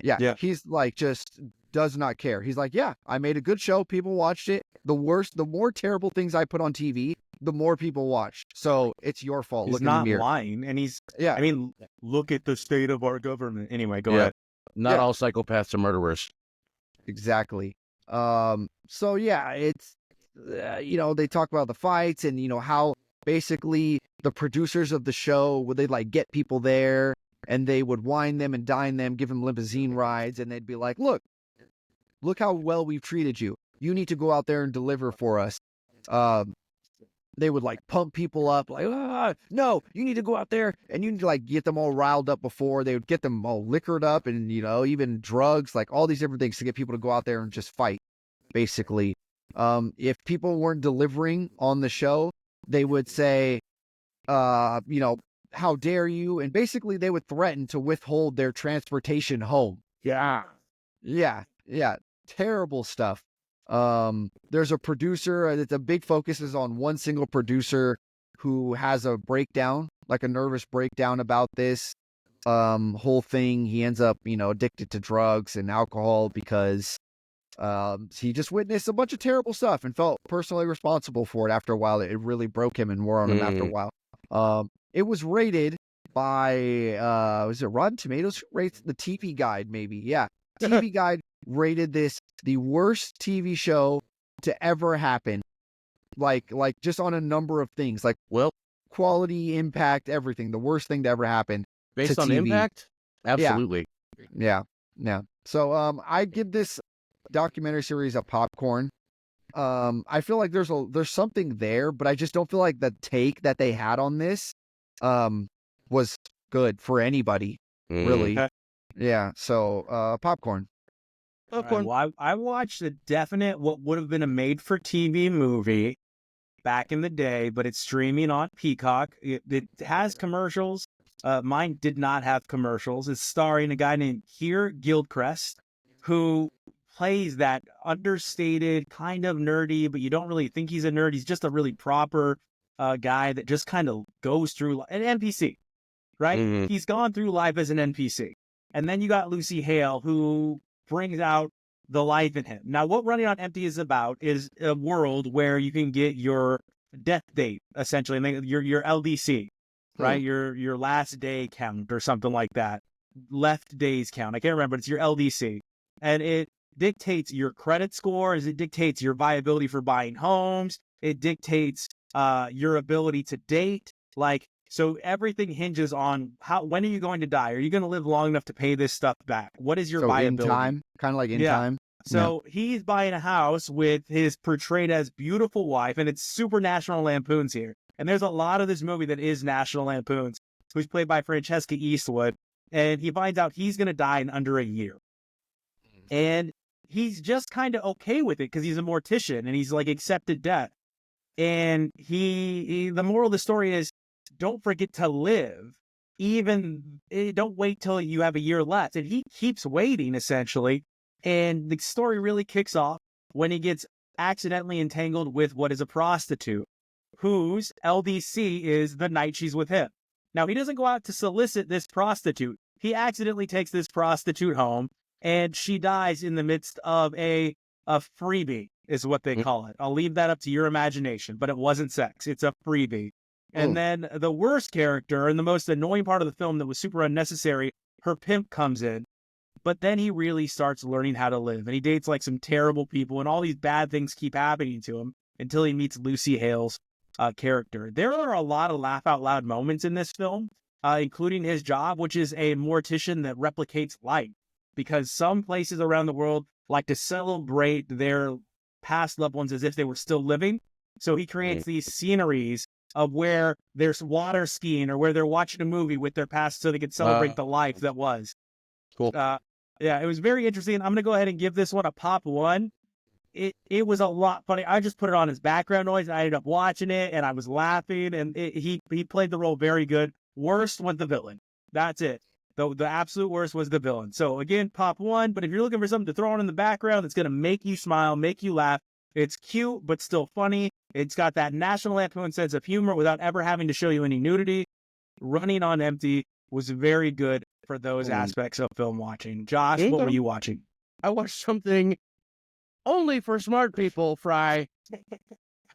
Yeah. He's like, just does not care. He's like, yeah, I made a good show. People watched it. The more terrible things I put on TV, the more people watch. So it's your fault. He's Look not in the mirror. lying, and he's. Yeah. I mean, look at the state of our government. Anyway, go ahead. Not all psychopaths are murderers. Exactly. So yeah, it's they talk about the fights and how basically the producers of the show would they like get people there and they would wine them and dine them, give them limousine rides, and they'd be like, look how well we've treated you. You need to go out there and deliver for us. They would like pump people up, like, no, you need to go out there and you need to like get them all riled up before. They would get them all liquored up and, even drugs, like all these different things to get people to go out there and just fight, basically. If people weren't delivering on the show, they would say, how dare you? And basically they would threaten to withhold their transportation home. Yeah. Yeah. Terrible stuff. There's a producer. It's a big focus is on one single producer who has a breakdown, like a nervous breakdown about this whole thing. He ends up, addicted to drugs and alcohol because he just witnessed a bunch of terrible stuff and felt personally responsible for it. After a while, it really broke him and wore on him after a while. It was rated by was it Rotten Tomatoes? Who rates the TV Guide? Maybe, yeah. TV Guide rated this the worst TV show to ever happen. Like just on a number of things, like quality, impact, everything. The worst thing to ever happen. Based on TV. impact? Absolutely. Yeah. So I give this documentary series a popcorn. I feel like there's something there, but I just don't feel like the take that they had on this was good for anybody, really. Yeah, so popcorn. Popcorn. Well, I watched a definite what would have been a made-for-TV movie back in the day, but it's streaming on Peacock. It has commercials. Mine did not have commercials. It's starring a guy named Keir Gilchrist, who plays that understated, kind of nerdy, but you don't really think he's a nerd. He's just a really proper guy that just kind of goes through an NPC, right? Mhm. He's gone through life as an NPC. And then you got Lucy Hale, who brings out the life in him. Now, what Running on Empty is about is a world where you can get your death date, essentially, and your LDC, right? Your last day count or something like that. Left days count. I can't remember. It's your LDC. And it dictates your credit scores. It dictates your viability for buying homes. It dictates your ability to date. So everything hinges on when are you going to die? Are you going to live long enough to pay this stuff back? What is your viability? In time, kind of like in time. So he's buying a house with his portrayed as beautiful wife, and it's super National Lampoons here. And there's a lot of this movie that is National Lampoons, who's played by Francesca Eastwood. And he finds out he's going to die in under a year. And he's just kind of okay with it because he's a mortician and he's like accepted death. And the moral of the story is, don't forget to live. Don't wait till you have a year left. And he keeps waiting, essentially. And the story really kicks off when he gets accidentally entangled with what is a prostitute, whose LDC is the night she's with him. Now, he doesn't go out to solicit this prostitute. He accidentally takes this prostitute home, and she dies in the midst of a freebie, is what they call it. I'll leave that up to your imagination, but it wasn't sex. It's a freebie. And then the worst character and the most annoying part of the film that was super unnecessary, her pimp comes in, but then he really starts learning how to live. And he dates like some terrible people, and all these bad things keep happening to him until he meets Lucy Hale's character. There are a lot of laugh out loud moments in this film, including his job, which is a mortician that replicates life, because some places around the world like to celebrate their past loved ones as if they were still living. So he creates these sceneries of where there's water skiing or where they're watching a movie with their past so they can celebrate the life that was. Cool. Yeah, it was very interesting. I'm going to go ahead and give this one a pop 1. It was a lot funny. I just put it on as background noise, and I ended up watching it, and I was laughing, and he played the role very good. Worst was the villain. That's it. The absolute worst was the villain. So again, pop 1, but if you're looking for something to throw on in the background that's going to make you smile, make you laugh, it's cute, but still funny. It's got that National Lampoon sense of humor without ever having to show you any nudity. Running on Empty was very good for those aspects of film watching. Josh, what were you watching? I watched something only for smart people, Fry.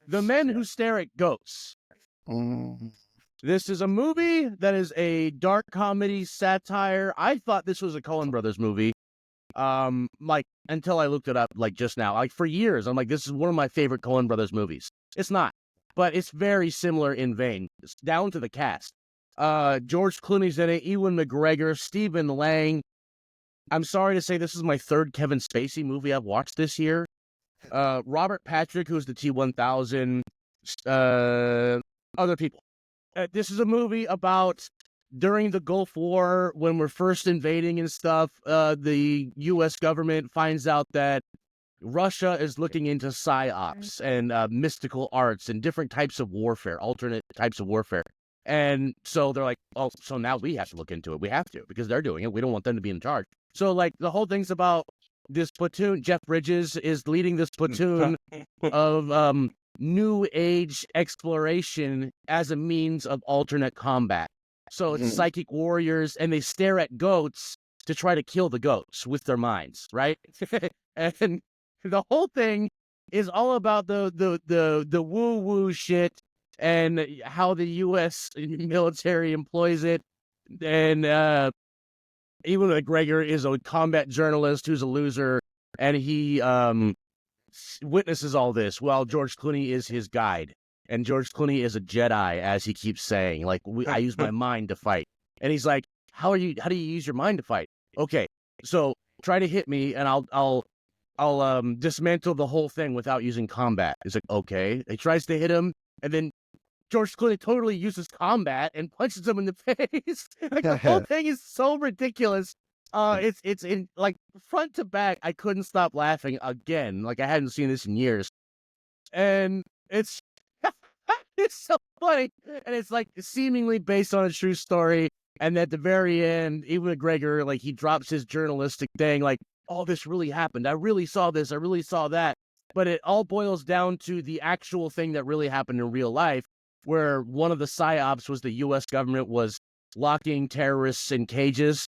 The Men Who Stare at Goats. This is a movie that is a dark comedy satire. I thought this was a Coen Brothers movie. Like, until I looked it up, like, just now. Like, for years, I'm like, this is one of my favorite Coen Brothers movies. It's not, but it's very similar in vein. It's down to the cast. George Clooney's in it, Ewan McGregor, Stephen Lang. I'm sorry to say this is my third Kevin Spacey movie I've watched this year. Robert Patrick, who's the T-1000, other people. This is a movie about during the Gulf War, when we're first invading and stuff, the U.S. government finds out that Russia is looking into psyops and mystical arts and different types of warfare, alternate types of warfare. And so they're like, oh, so now we have to look into it. We have to, because they're doing it. We don't want them to be in charge. So, like, the whole thing's about this platoon. Jeff Bridges is leading this platoon of new age exploration as a means of alternate combat. So it's psychic warriors, and they stare at goats to try to kill the goats with their minds, right? And the whole thing is all about the woo-woo shit and how the U.S. military employs it. And Ewan McGregor is a combat journalist who's a loser, and he witnesses all this while George Clooney is his guide. And George Clooney is a Jedi, as he keeps saying. Like, I use my mind to fight. And he's like, how do you use your mind to fight? Okay, so try to hit me, and I'll dismantle the whole thing without using combat. He's like, okay. He tries to hit him, and then George Clooney totally uses combat and punches him in the face. Like, the whole thing is so ridiculous. It's in, like, front to back. I couldn't stop laughing again. Like, I hadn't seen this in years. And it's so funny. And it's, like, seemingly based on a true story. And at the very end, Ewan McGregor, like, he drops his journalistic thing, like, oh, this really happened. I really saw this. I really saw that. But it all boils down to the actual thing that really happened in real life, where one of the psyops was the U.S. government was locking terrorists in cages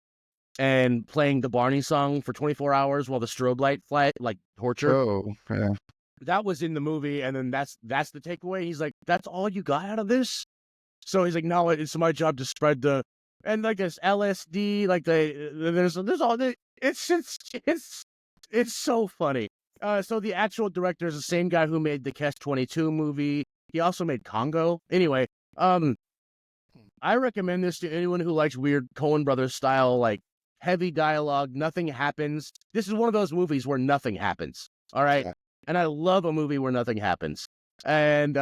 and playing the Barney song for 24 hours while the strobe light like torture. Oh, yeah. That was in the movie, and then that's the takeaway. He's like, that's all you got out of this? So he's like, no, it's my job to spread the, and like this LSD, like there's all the, it's so funny. So the actual director is the same guy who made the Catch-22 movie. He also made Congo. Anyway, I recommend this to anyone who likes weird Coen Brothers style, like, heavy dialogue, nothing happens. This is one of those movies where nothing happens. All right. Yeah. And I love a movie where nothing happens. And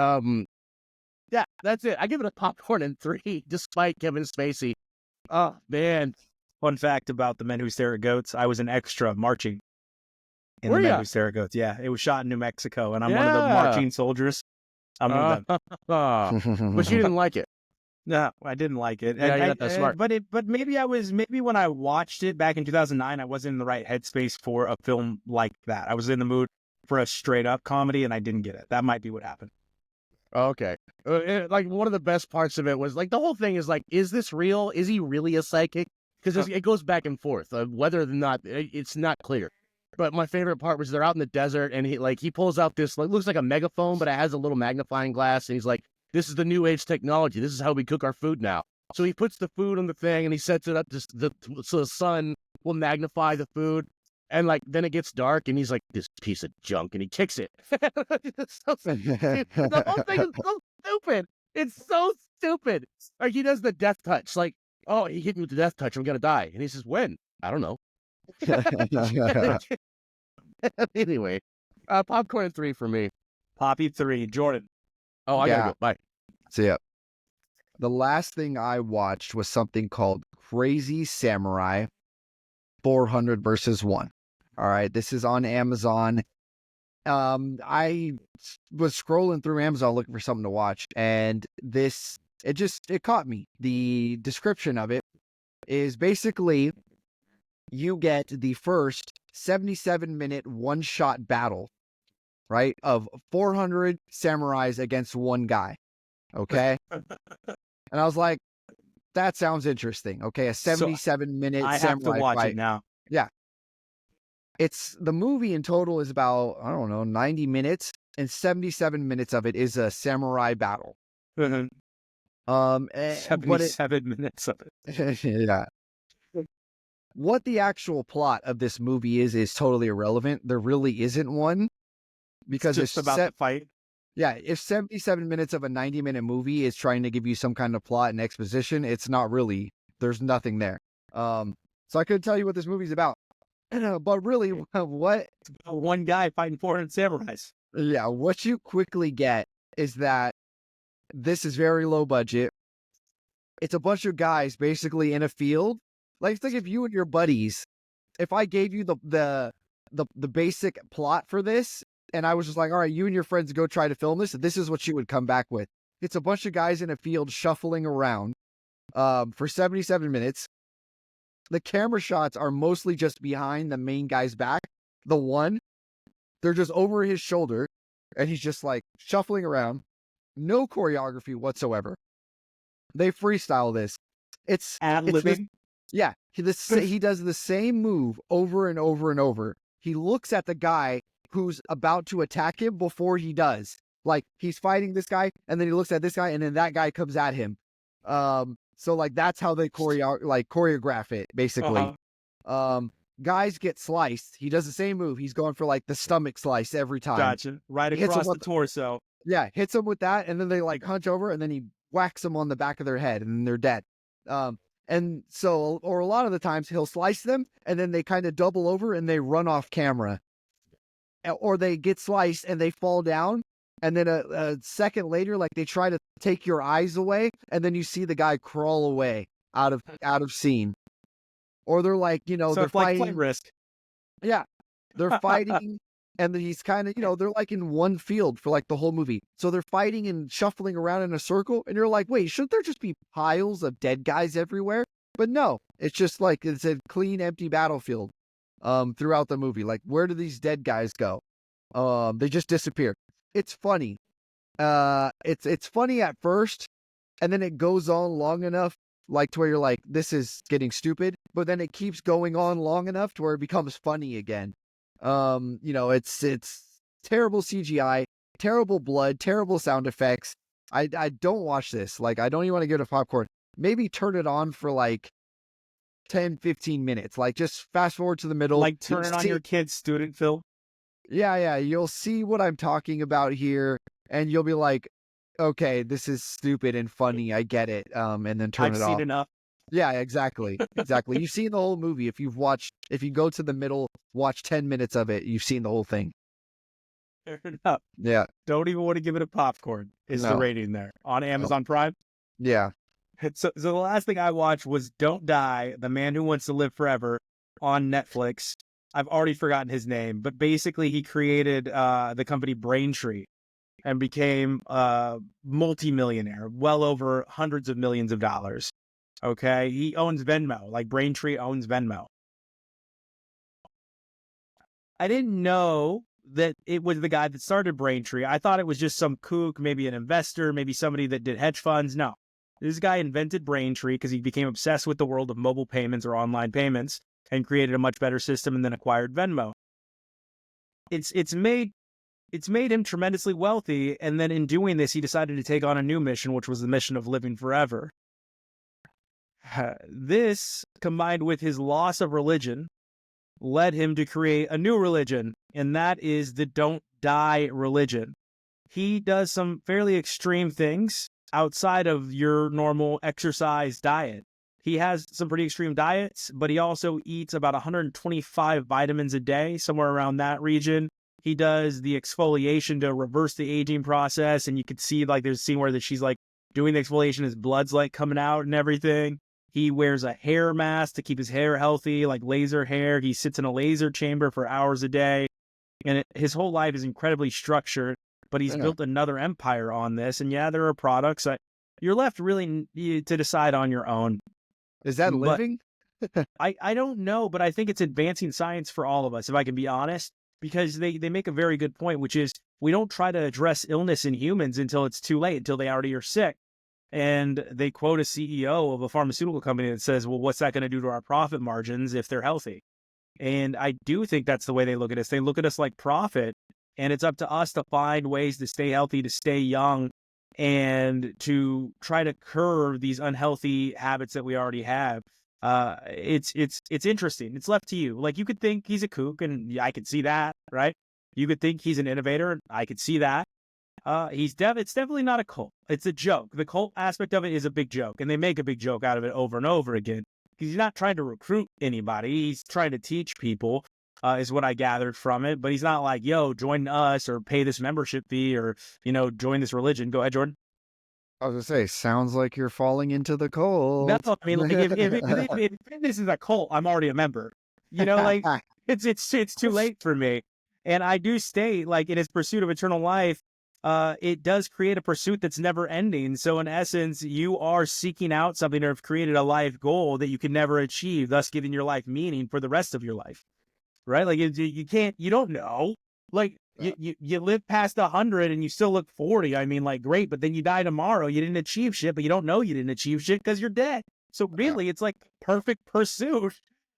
yeah, that's it. I give it a popcorn and 3, despite Kevin Spacey. Oh, man. Fun fact about The Men Who Stare at Goats, I was an extra marching in The Men Who Stare at Goats. Yeah, it was shot in New Mexico, and I'm one of the marching soldiers. I'm one of them. But you didn't like it. No, I didn't like it. Yeah, you're not that smart. But maybe when I watched it back in 2009, I wasn't in the right headspace for a film like that. I was in the mood for a straight up comedy, and I didn't get it. That might be what happened. Okay. Like, one of the best parts of it was, like, the whole thing is like, is this real? Is he really a psychic? Because it goes back and forth. Whether or not, it's not clear. But my favorite part was they're out in the desert, and he pulls out this, like, looks like a megaphone, but it has a little magnifying glass, and he's like, this is the new age technology. This is how we cook our food now. So he puts the food on the thing, and he sets it up so the sun will magnify the food. And, like, then it gets dark, and he's like, this piece of junk, and he kicks it. The whole thing is so stupid. It's so stupid. Like, he does the death touch. Like, oh, he hit me with the death touch. I'm going to die. And he says, when? I don't know. Anyway, popcorn 3 for me. Poppy 3. Jordan. Oh, I gotta go. Bye. See ya. The last thing I watched was something called Crazy Samurai 400 versus 1. All right, this is on Amazon. I was scrolling through Amazon looking for something to watch, and it caught me. The description of it is basically you get the first 77-minute one-shot battle, right, of 400 samurais against one guy, okay? And I was like, that sounds interesting. Okay, a 77-minute I have to samurai watch fight. it now. It's the movie in total is about, I don't know, 90 minutes, and 77 minutes of it is a samurai battle. But 77 minutes of it. yeah. What the actual plot of this movie is totally irrelevant. There really isn't one, because It's just about the fight. Yeah, if 77 minutes of a 90-minute movie is trying to give you some kind of plot and exposition, it's not really. There's nothing there. So I couldn't tell you what this movie's about. But really, what? It's about one guy fighting 400 samurais. Yeah, what you quickly get is that this is very low budget. It's a bunch of guys basically in a field. Like, think if you and your buddies, if I gave you the basic plot for this, and I was just like, all right, you and your friends go try to film this is what you would come back with. It's a bunch of guys in a field shuffling around for 77 minutes. The camera shots are mostly just behind the main guy's back. They're just over his shoulder, and he's just like shuffling around. No choreography whatsoever. They freestyle this. It's Ad-libbing. Yeah, he does the same move over and over and over. He looks at the guy who's about to attack him before he does. Like, he's fighting this guy, and then he looks at this guy, and then that guy comes at him. So like that's how they choreograph it, basically. Guys get sliced. He does the same move. He's going for like the stomach slice every time. Gotcha. Right across the torso. Yeah, hits them with that, and then they like hunch over, and then he whacks them on the back of their head, and then they're dead. And so, or a lot of the times he'll slice them, and then they kind of double over and they run off camera. Or they get sliced and they fall down, and then a second later, like they try to take your eyes away, and then you see the guy crawl away out of scene. Or they're like, So they're it's like fighting. flight risk. Yeah, they're fighting, and he's kind of, they're like in one field for like the whole movie. So they're fighting and shuffling around in a circle, and you're like, wait, shouldn't there just be piles of dead guys everywhere? But no, it's just like it's a clean, empty battlefield throughout the movie. Like, where do these dead guys go? They just disappear. It's funny. It's funny at first, and then it goes on long enough, like to where you're like, this is getting stupid, but then it keeps going on long enough to where it becomes funny again. It's terrible CGI, terrible blood, terrible sound effects. I don't watch this. Like, I don't even want to give it a popcorn. Maybe turn it on for like 10, 15 minutes. Like, just fast forward to the middle. Like, turn it on your kid's student film. Yeah. You'll see what I'm talking about here, and you'll be like, okay, this is stupid and funny. I get it. And then turn it off. I've seen enough. Yeah, exactly. You've seen the whole movie. If you go to the middle, watch 10 minutes of it, you've seen the whole thing. Fair enough. Yeah. Don't even want to give it a popcorn. Is the rating there on Amazon Prime? Yeah. So the last thing I watched was Don't Die, The Man Who Wants to Live Forever on Netflix. I've already forgotten his name, but basically he created the company Braintree and became a multimillionaire, well over hundreds of millions of dollars. Okay, he owns Venmo, like Braintree owns Venmo. I didn't know that it was the guy that started Braintree. I thought it was just some kook, maybe an investor, maybe somebody that did hedge funds. No, this guy invented Braintree because he became obsessed with the world of mobile payments or online payments and created a much better system and then acquired Venmo. It's made him tremendously wealthy, and then in doing this, he decided to take on a new mission, which was the mission of living forever. This, combined with his loss of religion, led him to create a new religion, and that is the Don't Die religion. He does some fairly extreme things outside of your normal exercise diet. He has some pretty extreme diets, but he also eats about 125 vitamins a day, somewhere around that region. He does the exfoliation to reverse the aging process, and you could see, like, there's a scene where she's like doing the exfoliation, his blood's like coming out and everything. He wears a hair mask to keep his hair healthy, like laser hair. He sits in a laser chamber for hours a day. And his whole life is incredibly structured, but he's built another empire on this. And yeah, there are products. You're left really to decide on your own. Is that living? I don't know, but I think it's advancing science for all of us, if I can be honest, because they make a very good point, which is we don't try to address illness in humans until it's too late, until they already are sick. And they quote a CEO of a pharmaceutical company that says, well, what's that going to do to our profit margins if they're healthy? And I do think that's the way they look at us. They look at us like profit, and it's up to us to find ways to stay healthy, to stay young, and to try to curb these unhealthy habits that we already have. It's interesting. It's left to you. Like, you could think he's a kook, and I could see that, right? You could think he's an innovator. I could see that. It's definitely not a cult. It's a joke. The cult aspect of it is a big joke, and they make a big joke out of it over and over again. He's not trying to recruit anybody. He's trying to teach people, is what I gathered from it. But he's not like, yo, join us or pay this membership fee or, join this religion. Go ahead, Jordan. I was gonna say, sounds like you're falling into the cult. That's what I mean. Like, if this is a cult, I'm already a member. Like, it's too late for me. And I do state, like, in his pursuit of eternal life, it does create a pursuit that's never ending. So in essence, you are seeking out something or have created a life goal that you can never achieve, thus giving your life meaning for the rest of your life. Right? Like, you don't know. Like, you live past 100 and you still look 40. I mean, like, great, but then you die tomorrow. You didn't achieve shit, but you don't know you didn't achieve shit because you're dead. So really, it's like perfect pursuit.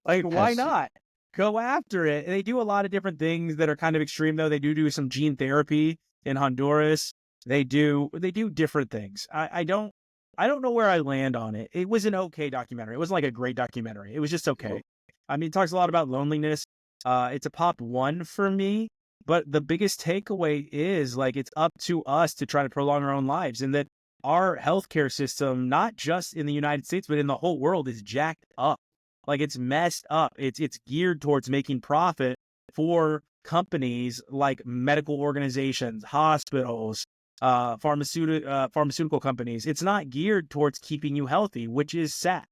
Like, why not? Go after it. And they do a lot of different things that are kind of extreme, though. They do some gene therapy in Honduras. They do different things. I don't know where I land on it. It was an okay documentary. It wasn't like a great documentary. It was just okay. I mean, it talks a lot about loneliness. It's a pop 1 for me, but the biggest takeaway is, like, it's up to us to try to prolong our own lives, and that our healthcare system, not just in the United States, but in the whole world, is jacked up. Like, it's messed up. It's geared towards making profit for companies like medical organizations, hospitals, pharmaceutical companies. It's not geared towards keeping you healthy, which is sad.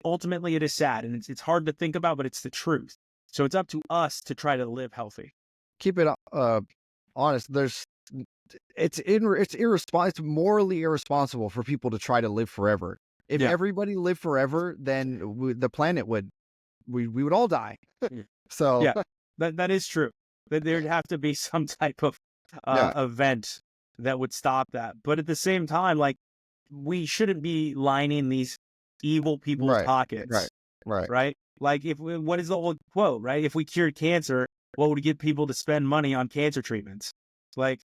Ultimately, it is sad, and it's hard to think about, but it's the truth. So it's up to us to try to live healthy. Keep it honest. It's irresponsible. It's morally irresponsible for people to try to live forever. If everybody lived forever, then the planet we would all die. So yeah, that is true. That there'd have to be some type of event that would stop that. But at the same time, like, we shouldn't be lining these evil people's pockets. Right. Like, what is the old quote, right? If we cured cancer, what would get people to spend money on cancer treatments? Like,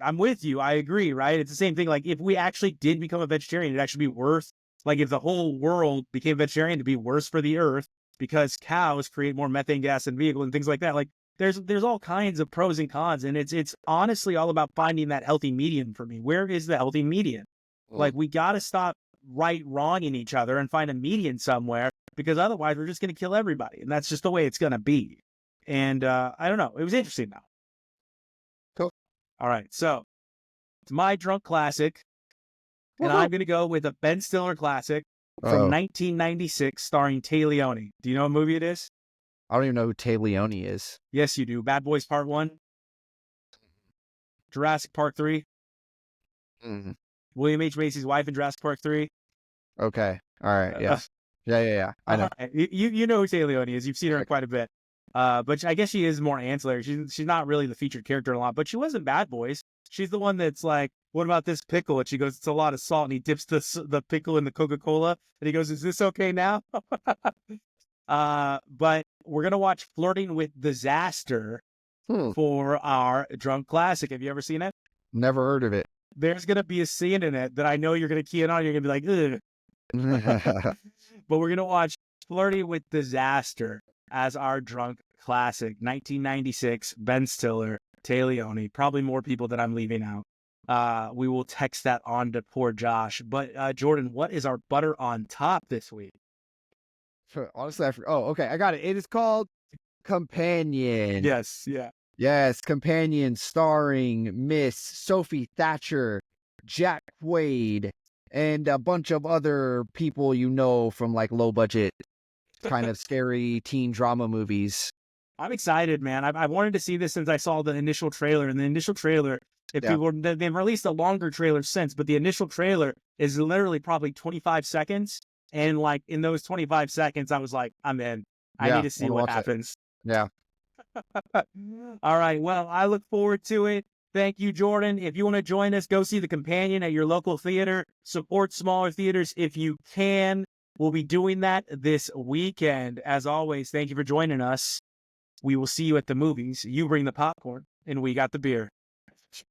I'm with you. I agree, right? It's the same thing. Like, if we actually did become a vegetarian, it'd actually be worth, like, if the whole world became vegetarian, it'd be worse for the earth because cows create more methane gas in vehicles and things like that. Like, there's all kinds of pros and cons, and it's honestly all about finding that healthy median for me. Where is the healthy median? Like, we got to stop wronging each other and find a median somewhere, because otherwise we're just going to kill everybody. And that's just the way it's going to be. And I don't know. It was interesting now. Cool. All right. So it's my drunk classic. And I'm going to go with a Ben Stiller classic from 1996 starring Tay Leone. Do you know what movie it is? I don't even know who Tay Leone is. Yes, you do. Bad Boys Part 1. Jurassic Park 3. William H. Macy's wife in Jurassic Park 3. Okay. All right. Yeah. Yeah. I know. You know who Tay Leone is. You've seen her quite a bit. But I guess she is more ancillary. She's not really the featured character in a lot, but she was in Bad Boys. She's the one that's like, what about this pickle? And she goes, it's a lot of salt. And he dips the pickle in the Coca-Cola. And he goes, is this okay now? But we're going to watch Flirting with Disaster for our drunk classic. Have you ever seen it? Never heard of it. There's going to be a scene in it that I know you're going to key in on. You're going to be like, ugh. But we're going to watch Flirting with Disaster as our drunk classic. 1996, Ben Stiller, Tay Leone, probably more people that I'm leaving out. We will text that on to poor Josh. But Jordan, what is our butter on top this week? Honestly, okay, I got it. It is called Companion. Yes, yeah. Yes, Companion, starring Miss Sophie Thatcher, Jack Quaid, and a bunch of other people you know from, like, low budget kind of scary teen drama movies. I'm excited, man. I've wanted to see this since I saw the initial trailer. And the initial trailer, they've released a longer trailer since, but the initial trailer is literally probably 25 seconds. And, like, in those 25 seconds, I was like, I'm in. I need to see what happens. Yeah. All right. Well, I look forward to it. Thank you, Jordan. If you want to join us, go see The Companion at your local theater. Support smaller theaters if you can. We'll be doing that this weekend. As always, thank you for joining us. We will see you at the movies. You bring the popcorn, and we got the beer.